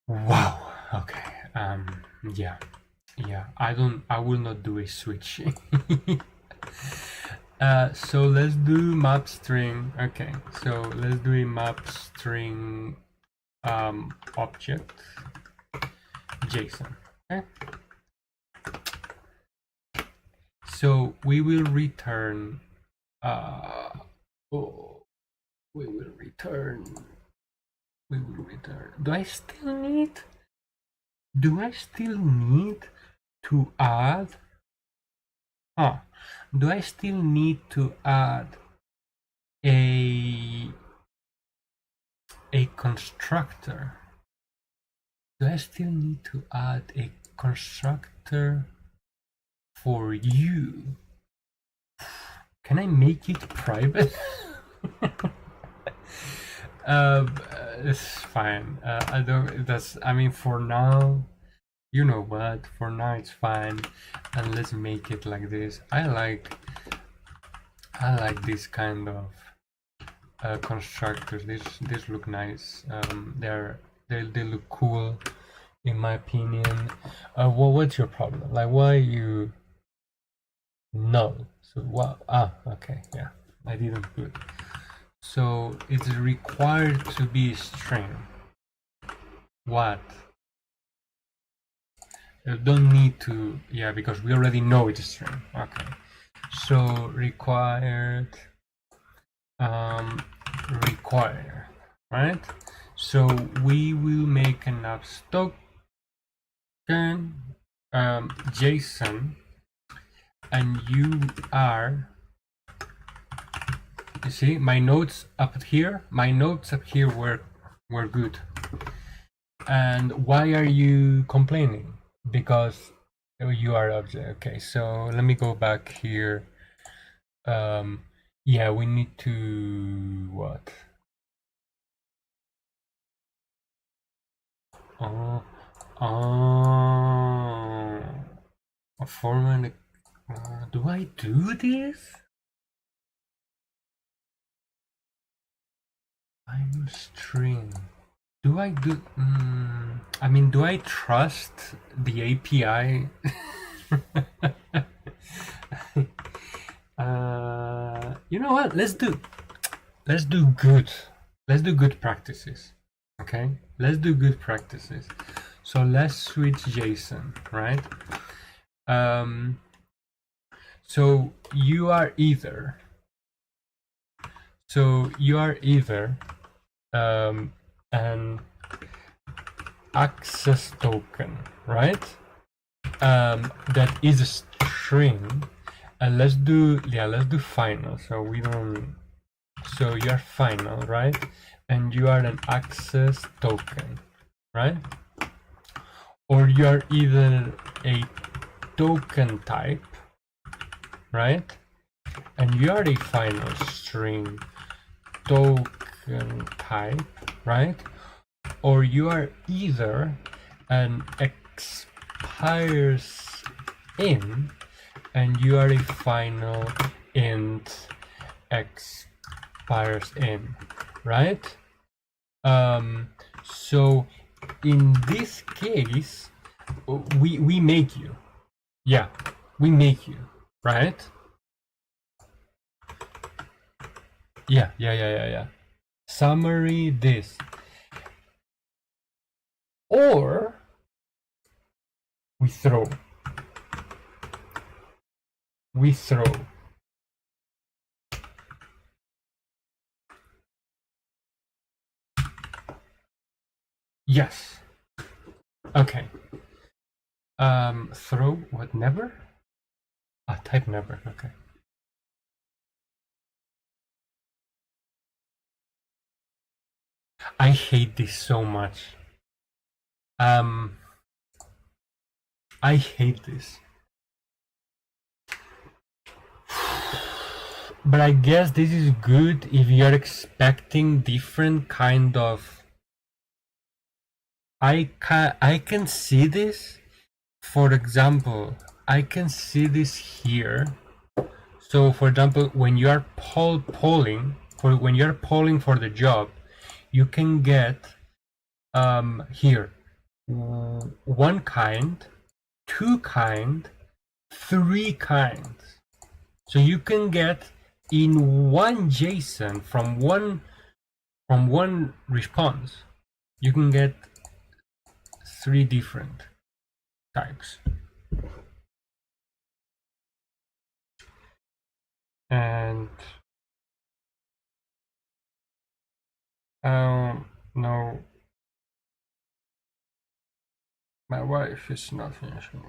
S1: wow, okay, yeah, I will not do a switch. So let's do map string. Okay, so let's do a map string object JSON. Okay, so we will return we will return. Do I still need to add? Do I still need to add a constructor? Do I still need to add a constructor for you? Can I make it private? It's fine. I don't. I mean, for now, you know what? For now, it's fine. And let's make it like this. I like this kind of constructors. These look nice. They look cool, in my opinion. Well, what's your problem? Like, why you? No. So what? Okay. Yeah, I didn't put. So it's required to be string. What? You don't need to, yeah, because we already know it's a string. Okay. So required, require, right? So we will make an apps token, JSON, and you are. You see, my notes up here were good. And why are you complaining? Because you are object. Okay, so let me go back here. Yeah, we need to what? A format. Do I do this? I'm string. Do I do? I mean, do I trust the API? You know what? Let's do good. Let's do good practices. Okay, let's do good practices. So let's switch JSON, right? So you are either. An access token, right? That is a string, and let's do final. So we don't. So you're final, right? And you are an access token, right? Or you are either a token type, right? And you are a final string token type, right? Or you are either an expires in, and URI final int expires in, right? So in this case, we make you. Yeah, we make you, right? Yeah. Summary this. Or we throw. Yes. Okay. Throw what? Never? Type never. Okay. I hate this so much. I hate this. But I guess this is good if you're expecting different kind of. I can see this. For example, I can see this here. So, for example, when you are polling for the job, you can get here one kind, two kind, three kinds. So you can get in one JSON from one response, you can get three different types. And no, my wife is not finishing.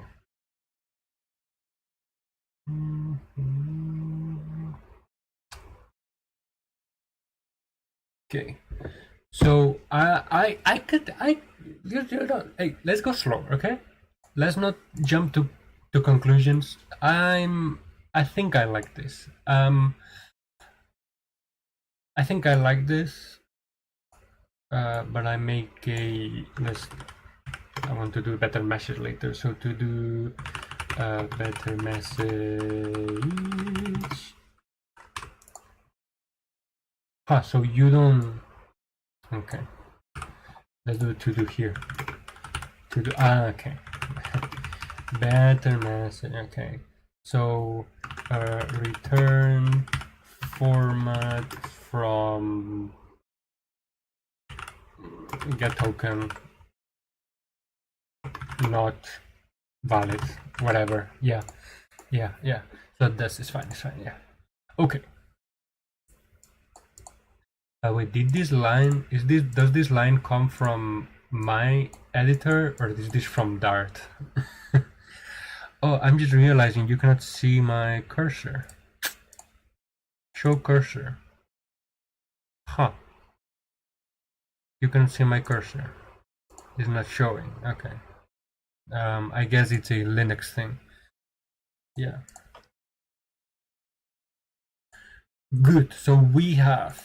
S1: Okay, so hey, let's go slow, okay? Let's not jump to conclusions. I think I like this. I think I like this, but I make a I want to do better message later. So to do a better message. So you don't. Okay. Let's do to do here. To do. Okay. Better message. Okay. So return format from get token not valid, whatever. Yeah. So this is fine. It's fine. Yeah. Okay. Wait, did this line does this line come from my editor or is this from Dart? Oh, I'm just realizing you cannot see my cursor. Show cursor. Huh. You cannot see my cursor. It's not showing. Okay. I guess it's a Linux thing. Yeah. Good. So we have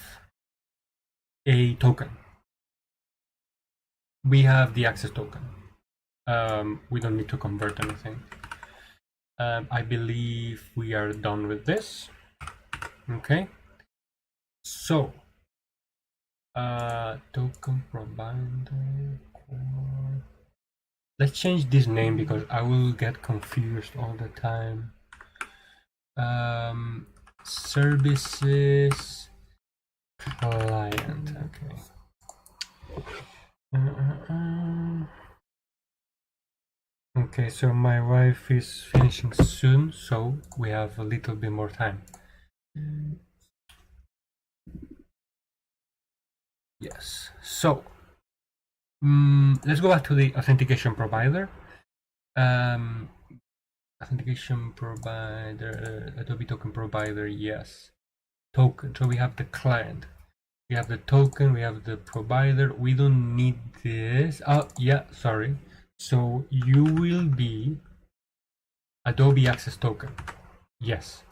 S1: a token. We have the access token. We don't need to convert anything. I believe we are done with this. Okay. So, token provider core. Let's change this name because I will get confused all the time. Services client. Okay. Okay, so my wife is finishing soon, so we have a little bit more time. Yes, so let's go back to the authentication provider. Authentication provider, Adobe token provider, yes. Token, so we have the client. We have the token, we have the provider. We don't need this. Oh, yeah, sorry. So you will be Adobe Access Token. Yes.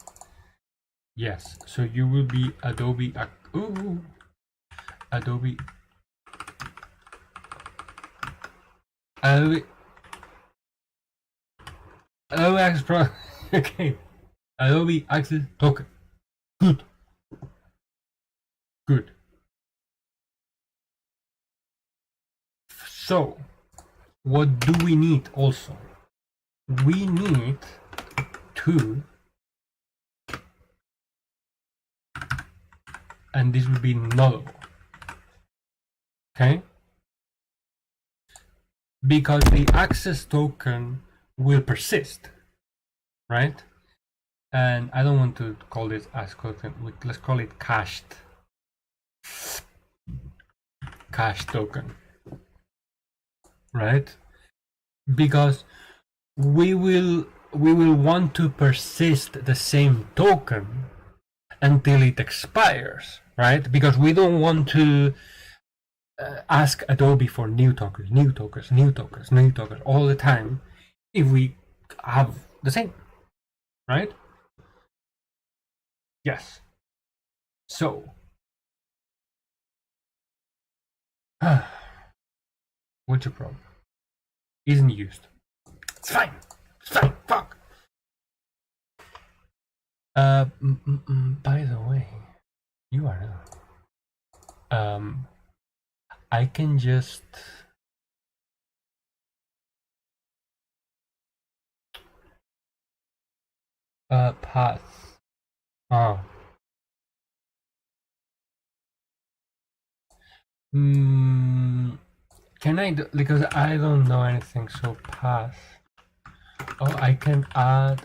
S1: Yes. So you will be Adobe. Adobe. Adobe Access Pro. Okay, Adobe Access Token. Good, good. So, what do we need also? We need to, and this will be nullable, okay? Because the access token will persist, right? And I don't want to call this access token. Let's call it cached token, right? Because we will want to persist the same token until it expires, right? Because we don't want to ask Adobe for new tokens all the time if we have the same, right? Yes. So, what's your problem? Isn't used. It's fine. It's fine. Fuck. By the way, URL. I can just path. Oh. Can I do, because I don't know anything, so path. Oh, I can add.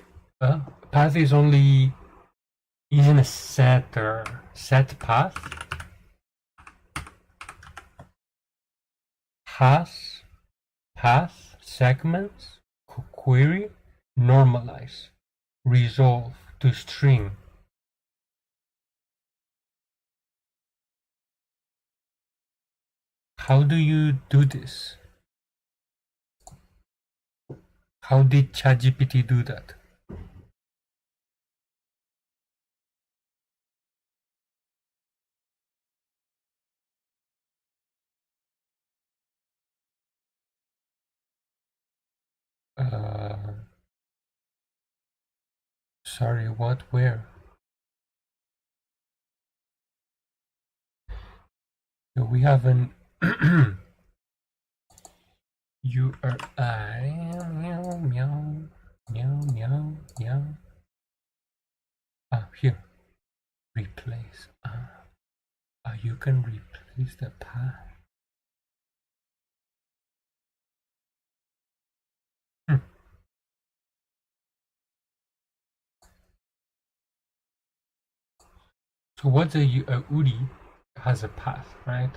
S1: Path is only isn't a setter. Set path has path segments query normalize resolve to string. How do you do this? How did ChatGPT do that? Sorry, what? Where? So we have an URI. Meow, meow, meow, meow, meow. Here. Replace. You can replace the path. So what's a UDI has a path, right?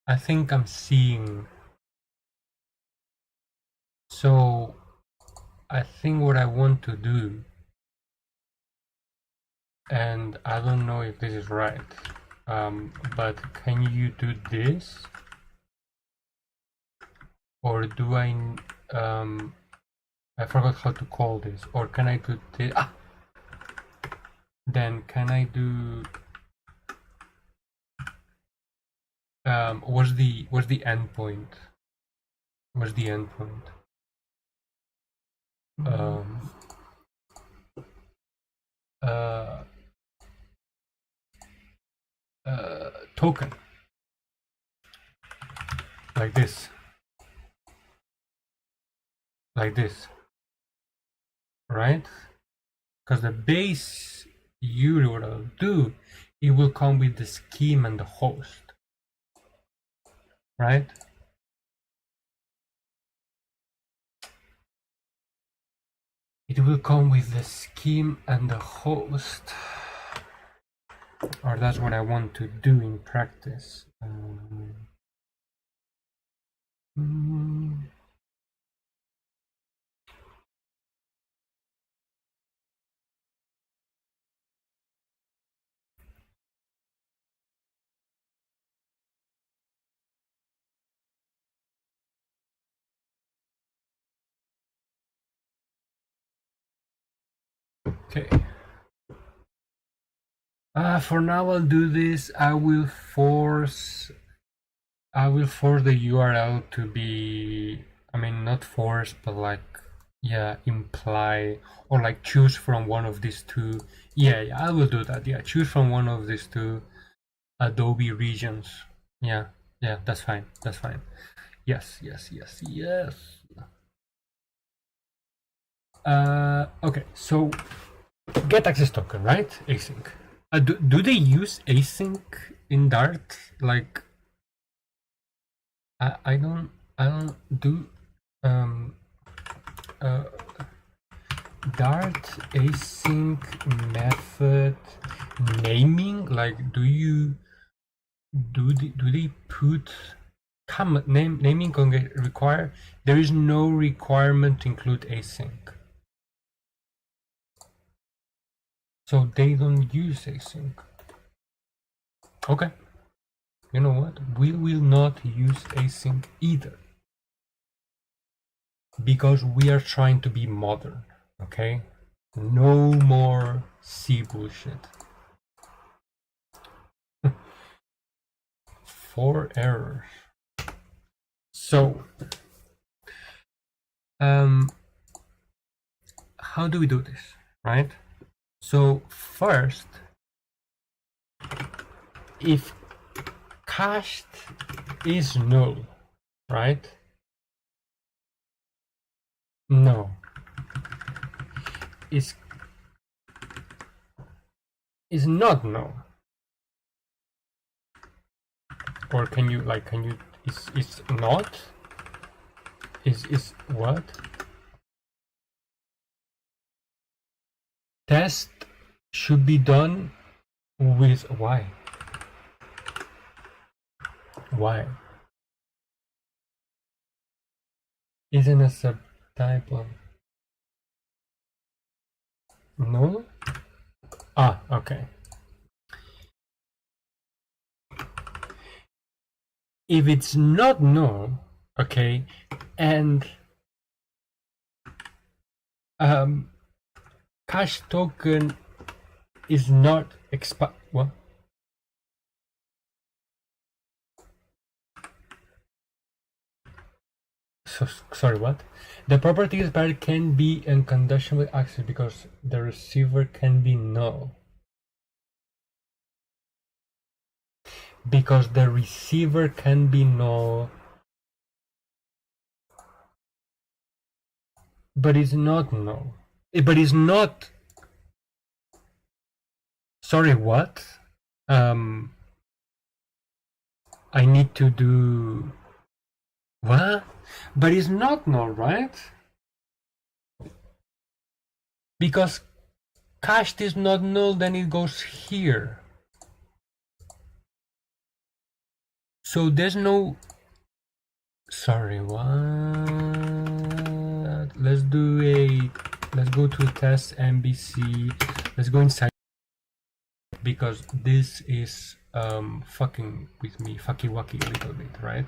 S1: I think I'm seeing. So I think what I want to do, and I don't know if this is right, but can you do this? Or do I forgot how to call this, or can I do this? Then can I do, what's the endpoint? What's the endpoint? Token. Like this. Like this. Right? Because the base URL what I'll do, it will come with the scheme and the host. Right? It will come with the scheme and the host. Or that's what I want to do in practice. Okay. For now, I'll do this. I will force the URL to be, I mean, not force, but like, yeah, imply or like choose from one of these two. Yeah, I will do that. Yeah, choose from one of these two Adobe regions. Yeah, that's fine. That's fine. Yes. Okay, so get access token, right? Async. Do they use async in Dart? Like, I don't do Dart async method naming. Like, do they put naming can get require? There is no requirement to include async, so they don't use async. Okay, you know what? We will not use async either because we are trying to be modern. Okay, no more C bullshit. 4 errors. So, how do we do this, right? So first, if cached is null, right? No. Is not null. Or can you is not? Is what? Test should be done with why? Why? Isn't a subtype of null? Ah, okay. If it's not null, okay, and cache token is not what? So, sorry, what? The property is valid can be unconditionally accessed because the receiver can be null. Because the receiver can be null, but it's not null. But it's not. Sorry, what? I need to do what? But it's not null, right? Because cached is not null, then it goes here. So there's no. Sorry, what? Let's go to test MBC. Let's go inside because this is fucking with me, fucky wacky a little bit, right?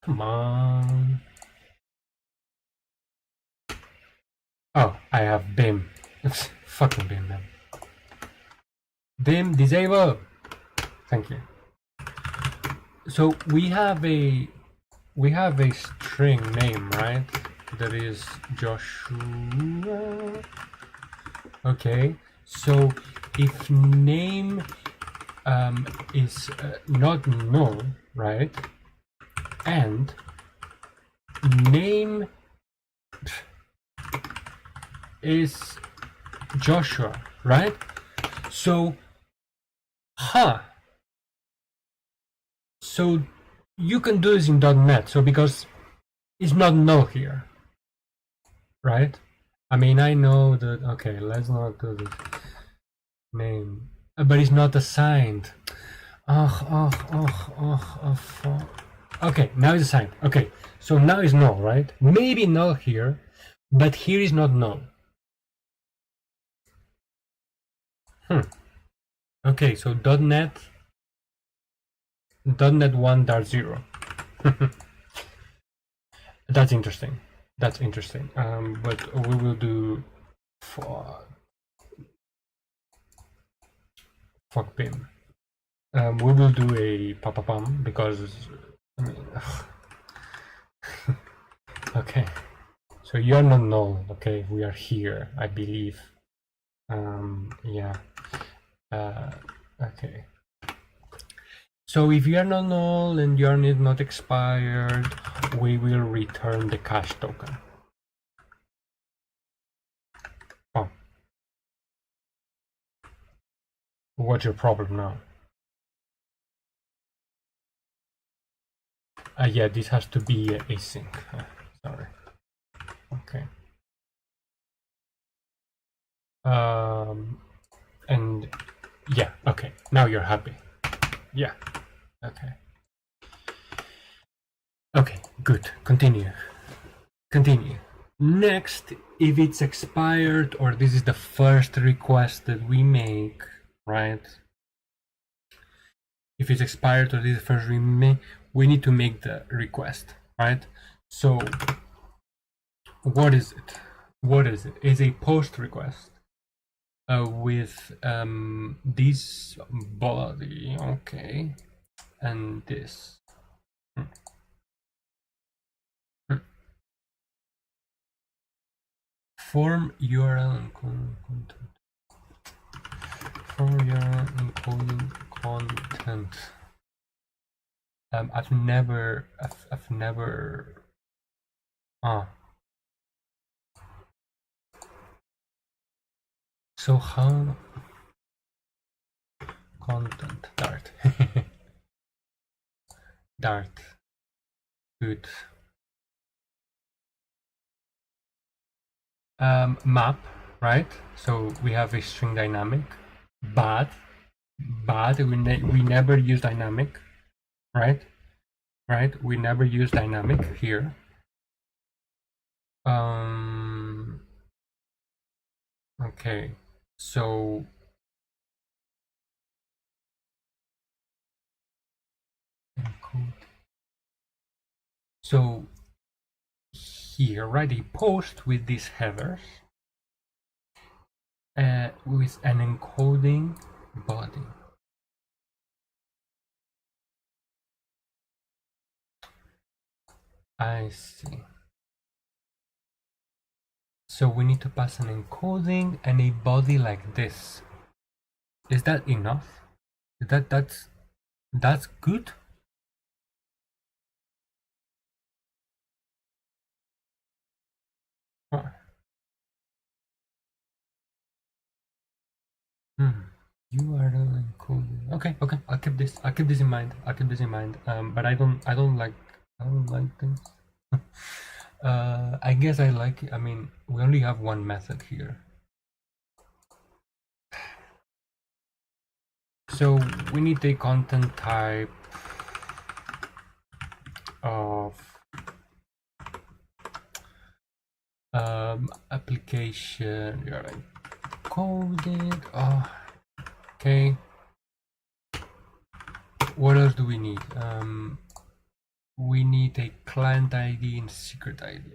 S1: Come on. Oh, I have BIM. Fucking BIM, man. BIM disable. Thank you. So we have a string name, right? That is Joshua. Okay. So if name is not null, right? And name is Joshua, right? So, so you can do this in .NET. So because it's not null here, right? I mean, I know that. Okay, let's not do this. Name, but it's not assigned. Okay, now it's assigned. Okay, so now it's null, right? Maybe null here, but here is not null. Okay, so .NET 1.0. That's interesting. That's interesting. But we will do fuck pim. We will do a pam because I mean, okay. So you're not null. Okay, we are here, I believe. Yeah. Okay. So if you are not null and your is not expired, we will return the cache token. Oh. What's your problem now? Yeah, this has to be async. Sorry. Okay. And yeah, okay. Now you're happy. Yeah. Okay. Okay, good. Continue. Continue. Next, if it's expired or this is the first request that we make, right? If it's expired or this is the first we need to make the request, right? So what is it? What is it? It's a post request with this body, okay, and this. Form URL encoding content. Form URL encoding content. I've never. So how content Dart. Dart. Good. Map, right? So we have a string dynamic, but we never use dynamic, right? Right? We never use dynamic here. Okay, so encode. So here, right, a post with these headers with an encoding body. I see. So we need to pass an encoding and a body like this. Is that enough? That's good? Huh. URL encoding. Okay, okay. I'll keep this. I'll keep this in mind. I'll keep this in mind. But I don't like this. I guess I like it. I mean, we only have one method here. So we need a content type of application. You're like coded. Oh, okay. What else do we need? We need a client ID and secret ID,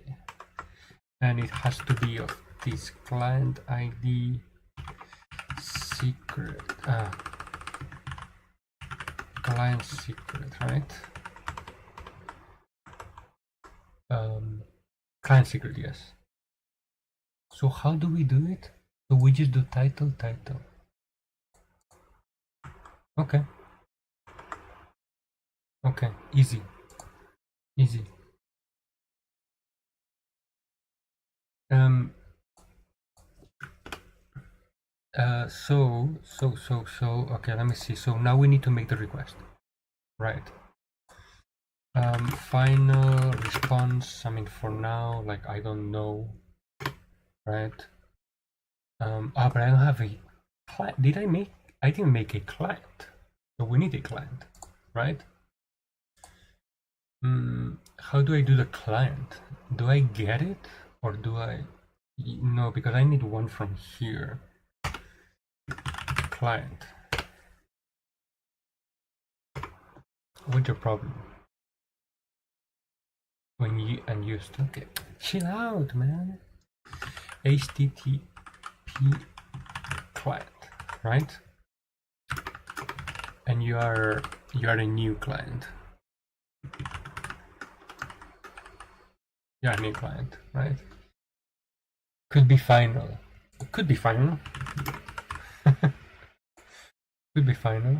S1: and it has to be of this client ID secret. Client secret, right? Client secret, yes. So how do we do it? So we just do title. Okay. Okay, easy. So okay, let me see. So now we need to make the request, right? Final response, I mean, for now, like, I don't know, right? But I don't have a client. I didn't make a client. So we need a client, right? How do I do the client? Do I get it? Or do I? No, because I need one from here. Client. What's your problem? when you unused. Okay, chill out, man. HTTP client, right? And you are a new client. You are a new client, right? Could be final. Could be final. Could be final.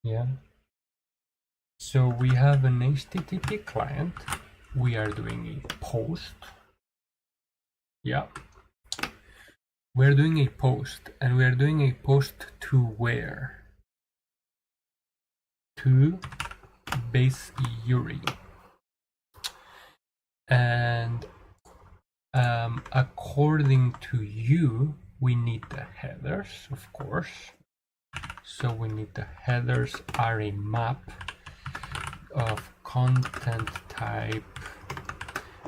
S1: Yeah. So we have an HTTP client. We are doing a post. Yeah. We're doing a post, and we're doing a post to where? To base URI. And according to you, we need the headers, of course. So we need the headers are a map of content type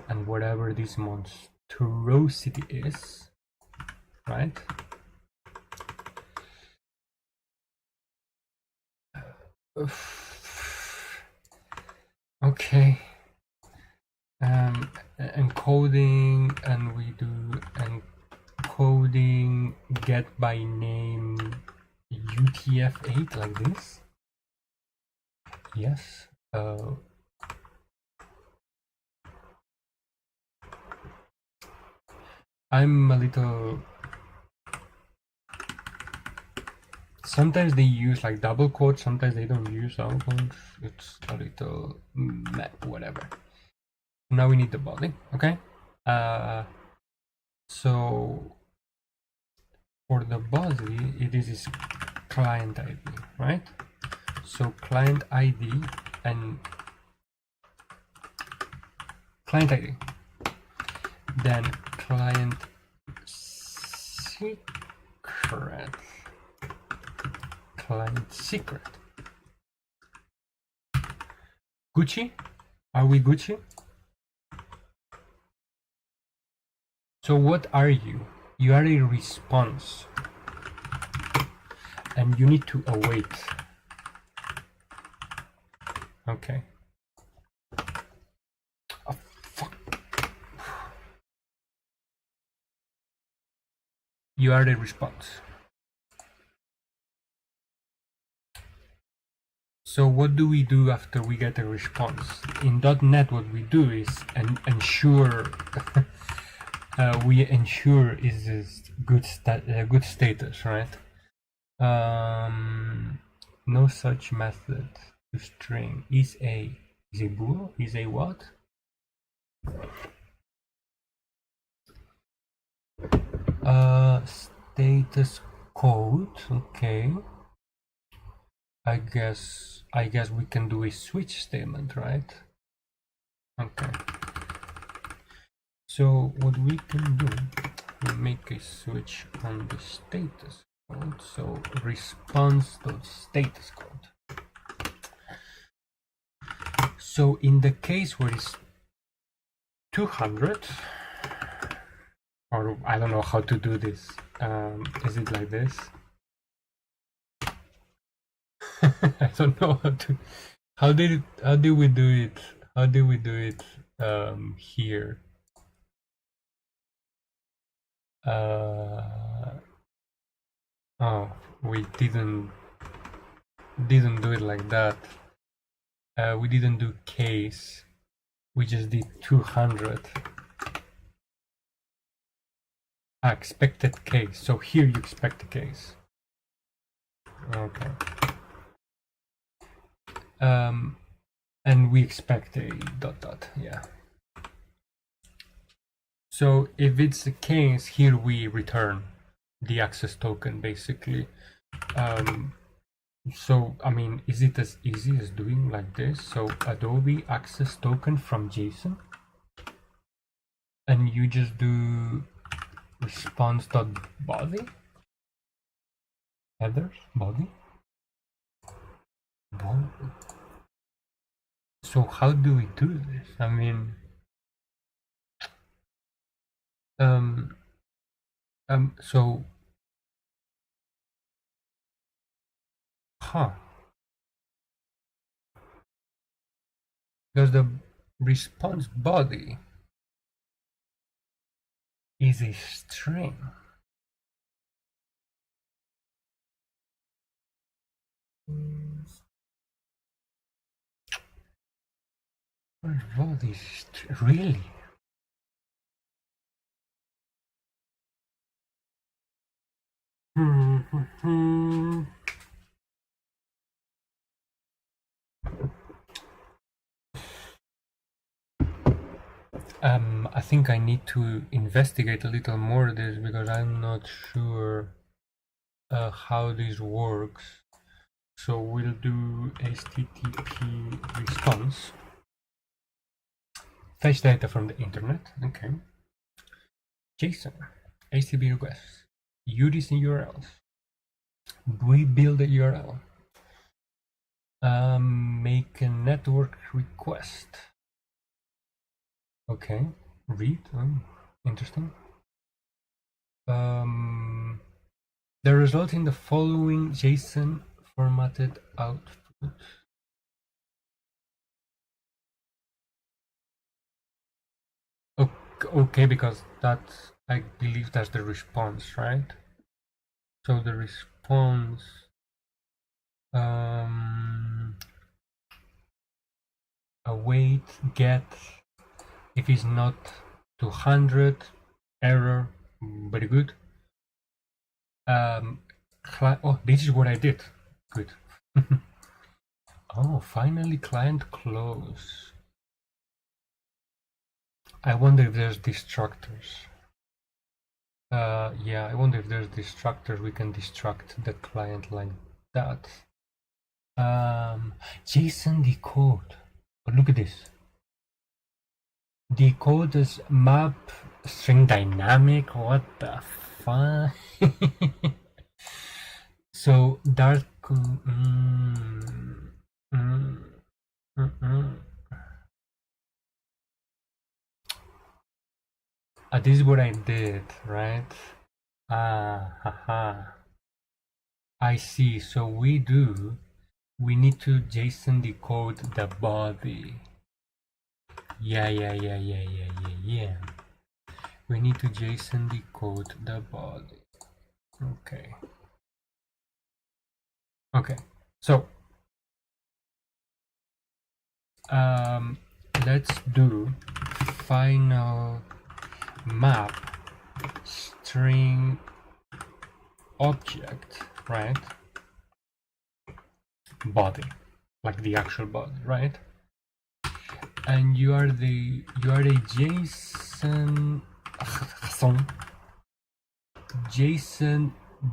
S1: and whatever this monstrosity is, right? Okay. Encoding, and we do encoding get by name UTF-8 like this. Yes. I'm a little. Sometimes they use like double quotes, sometimes they don't use double quotes. It's a little whatever. Now we need the body, okay? So for the body, it is client ID, right? So client ID and client ID, then client secret, client secret. Gucci? Are we Gucci? So what are you? You are a response, and you need to await. Okay. Oh, fuck. You are the response. So what do we do after we get a response? In .NET, what we do is ensure we ensure is this good status, right? No such method to string is a bool, is a what? Status code. Okay. I guess we can do a switch statement, right? Okay. So what we can do, we make a switch on the status code. So response.status code. So in the case where it's 200, or I don't know how to do this. Is it like this? I don't know how to. How did we do it? How did we do it here? Oh, we didn't do it like that. We didn't do case. We just did 200. Expected case. So here you expect a case. Okay. And we expect a ... Yeah. So if it's the case, here we return the access token, basically. So, I mean, is it as easy as doing like this? So Adobe access token from JSON, and you just do response.body, headers, body. So how do we do this? I mean, so, because response body is a string. Body is really? I think I need to investigate a little more this because I'm not sure how this works. So we'll do HTTP response. Fetch data from the internet. Okay. JSON. HTTP requests. UDIs and URLs. Rebuild the URL. Make a network request. Okay. Read. Interesting. The result in the following JSON formatted output. Okay, because that's, I believe that's the response, right? So the response await get if it's not 200 error, very good. Oh, this is what I did. Good. Oh, finally client close. I wonder if there's destructors. Yeah, I wonder if there's destructors. We can destruct the client like that. JSON decode. But look at this. Decode is map string dynamic. What the fuck? So dark. This is what I did, right? Haha. I see. So we need to JSON decode the body. Yeah. We need to JSON decode the body. Okay. So let's do final map string object, right? Body, like the actual body, right? And you are a JSON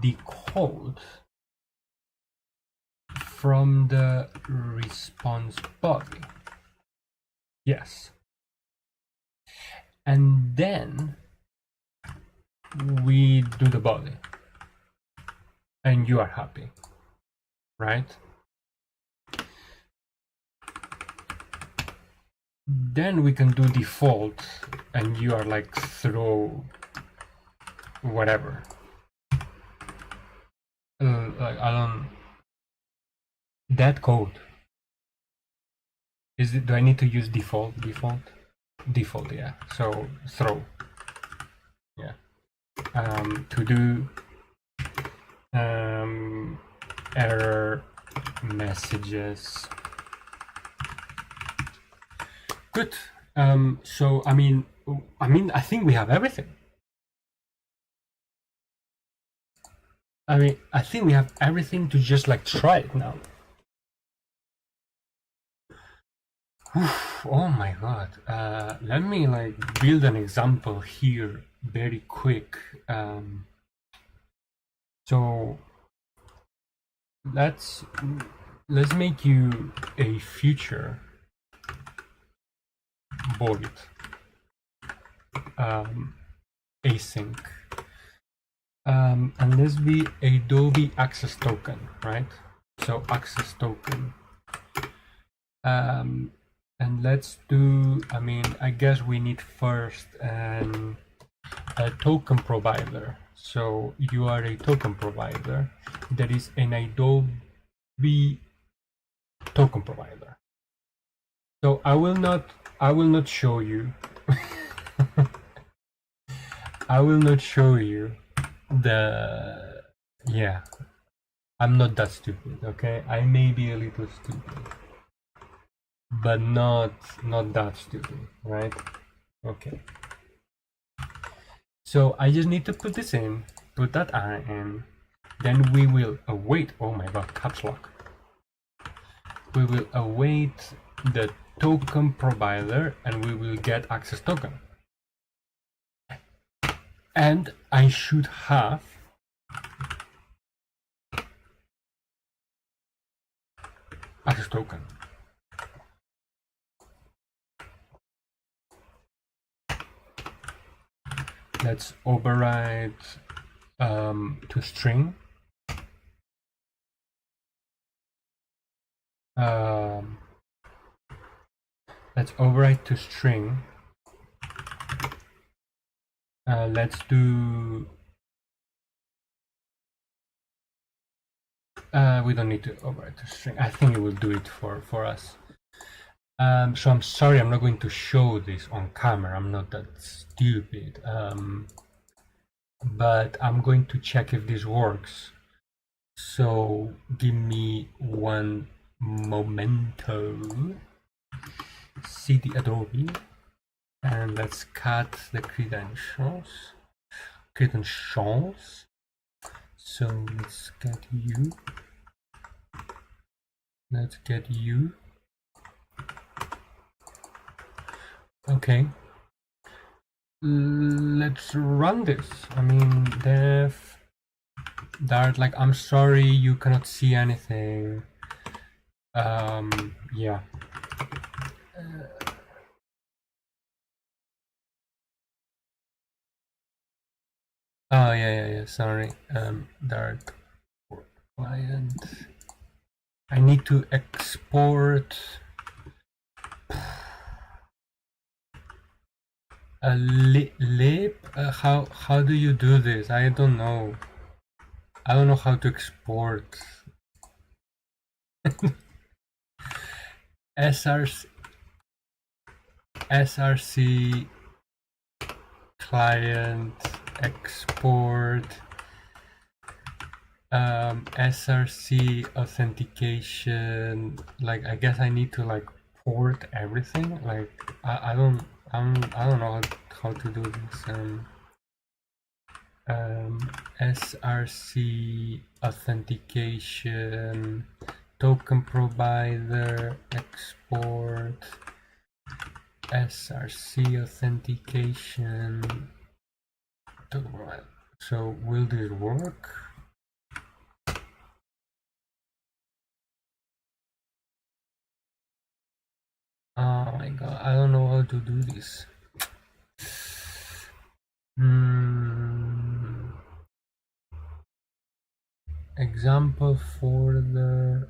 S1: decode from the response body. Yes. And then we do the body. And you are happy, right? Then we can do default and you are like throw whatever. Like I don't. That code. Is it? Do I need to use default? Default, yeah. So throw. Yeah. To do error messages. Good. So I mean, I think we have everything. I think we have everything to just like try it now. Oh my god. Let me like build an example here very quick. So let's make you a future void async, and let's be Adobe access token, right? So access token, and let's do, I guess we need first a token provider. So you are a token provider that is an Adobe token provider. So I will not I will not show you. I will not show you the... Yeah, I'm not that stupid, okay? I may be a little stupid, but not that stupid, right? Okay. So I just need to put this in, put that in, then we will await, oh my god, caps lock. We will await the token provider and we will get access token. And I should have access token. Let's override to string. Let's override to string. Let's do... we don't need to override to string. I think it will do it for us. So I'm sorry, I'm not going to show this on camera. I'm not that stupid. But I'm going to check if this works. So give me one momento. Cd Adobe, and let's cut the credentials. So let's get you. Let's get you. Okay. Let's run this. I mean, dev dart, like, I'm sorry you cannot see anything. Yeah. Oh yeah, sorry. Dart client. I need to export a lib. How do you do this? I don't know. I don't know how to export. src client export src authentication. Like, I guess I need to like port everything. Like, I don't know how to do this. src authentication, token provider, export src authentication, token provider. So will this work? Oh my god, I don't know how to do this. Example for the...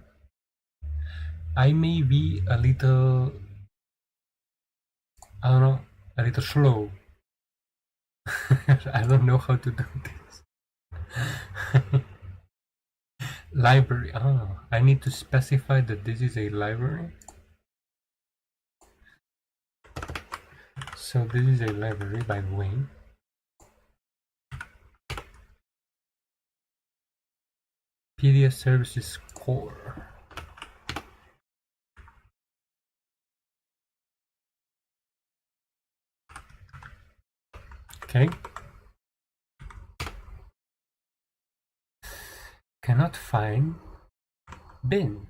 S1: I may be a little, I don't know, a little slow. I don't know how to do this. Library. Oh, I need to specify that this is a library. So this is a library, by the way. PDF services core. Okay. Cannot find bin.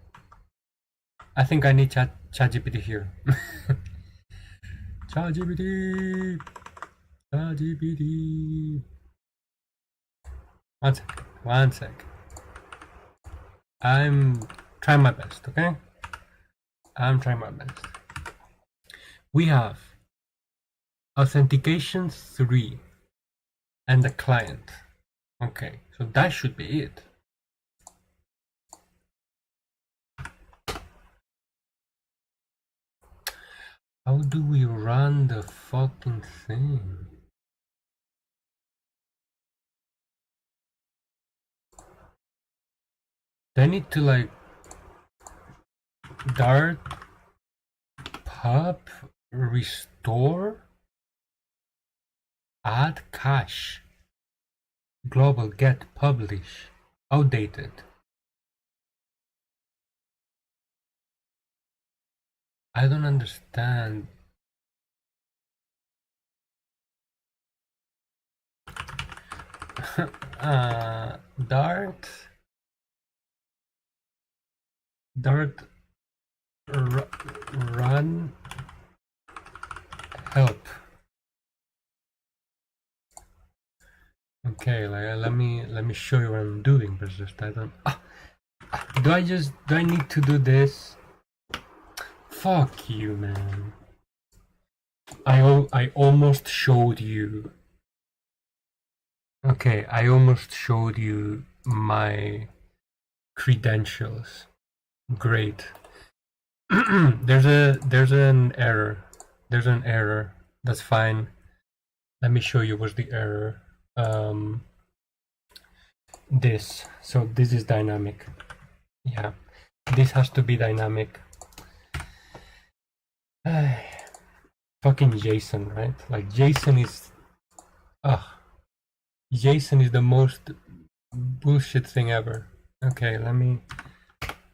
S1: I think I need ChatGPT here. ChatGPT. One sec. I'm trying my best, okay? I'm trying my best. We have authentication 3 and the client. Okay, so that should be it. How do we run the fucking thing? They need to like dart pub restore, add cache, global get publish, outdated. I don't understand. Dart run help. Okay, let me show you what I'm doing, but just I don't. Do I need to do this? Fuck you, man. I almost showed you. Okay, I almost showed you my credentials. Great. there's an error. There's an error. That's fine. Let me show you what's the error. This. So this is dynamic. Yeah. This has to be dynamic. Fucking JSON, right? Like JSON is JSON is the most bullshit thing ever. Okay, let me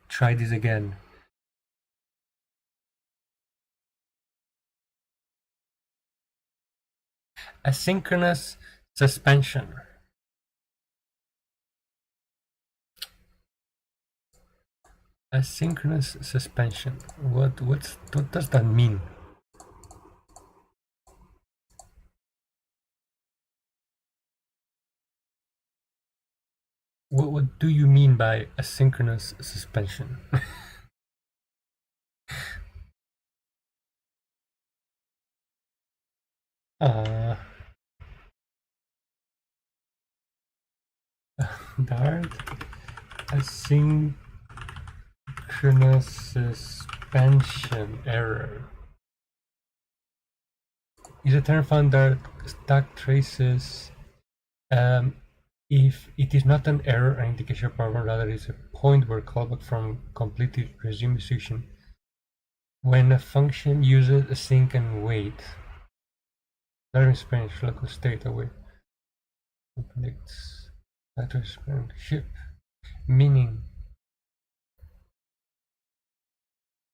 S1: try this again. Asynchronous suspension. Asynchronous suspension. What does that mean? What do you mean by asynchronous suspension? Dart asynchronous suspension error is a term found that stack traces if it is not an error, an indication of problem, rather is a point where callback from completed resume execution. When a function uses async and wait, that in Spanish, local state await, predicts that ship, meaning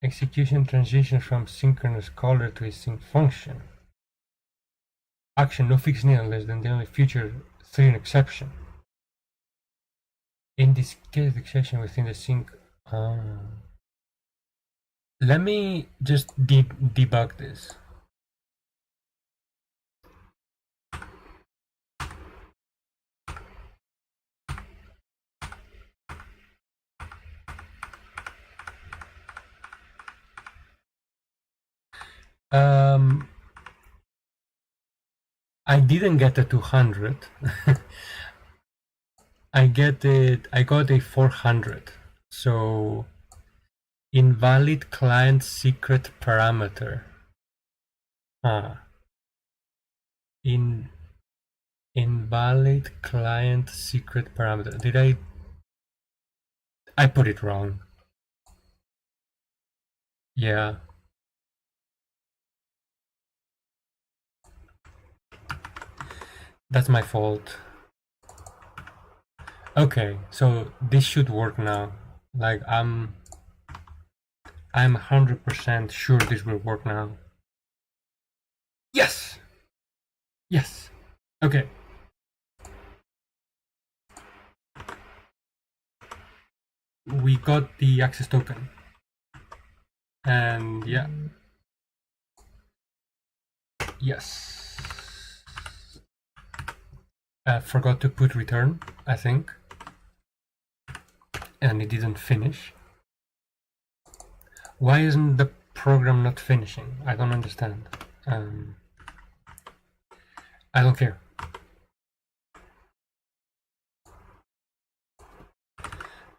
S1: execution transitions from synchronous caller to async function. Action no fixed needed unless then the only future through an exception. In this case, the exception within the sync. Let me just debug this. I didn't get a 200. I got a 400. So invalid client secret parameter. Invalid client secret parameter. Did I put it wrong? Yeah. That's my fault. Okay, so this should work now. Like I'm 100% sure this will work now. Yes! Yes! Okay. We got the access token. And yeah. Yes. I forgot to put return, I think. And it didn't finish. Why isn't the program not finishing? I don't understand. I don't care.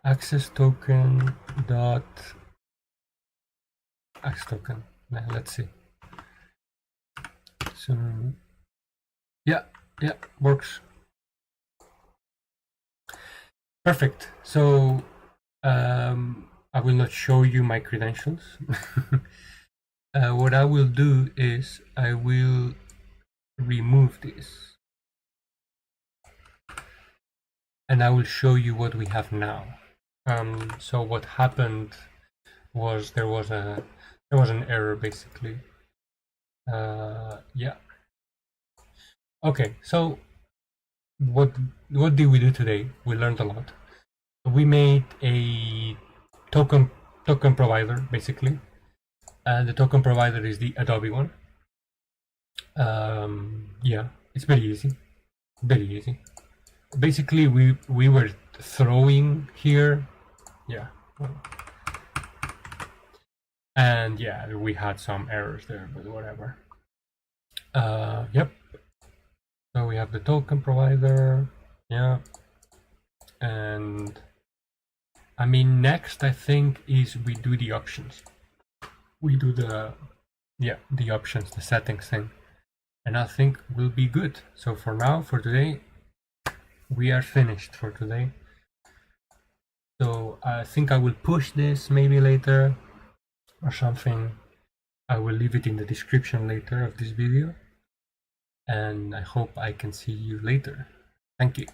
S1: Access token dot access token. Now, let's see. So yeah, works. Perfect. So I will not show you my credentials. What I will do is I will remove this and I will show you what we have now. So what happened was there was an error basically. Yeah. Okay, so what did we do today? We learned a lot. We made a token provider basically, and the token provider is the Adobe one. Yeah, it's very easy, very easy. Basically, we were throwing here, yeah, and yeah, we had some errors there, but whatever. Yep. So we have the token provider, yeah, and I mean next I think is we do the options. We do the options, the settings thing, and I think we'll be good. So for now, for today, we are finished for today. So I think I will push this maybe later or something. I will leave it in the description later of this video, and I hope I can see you later. Thank you.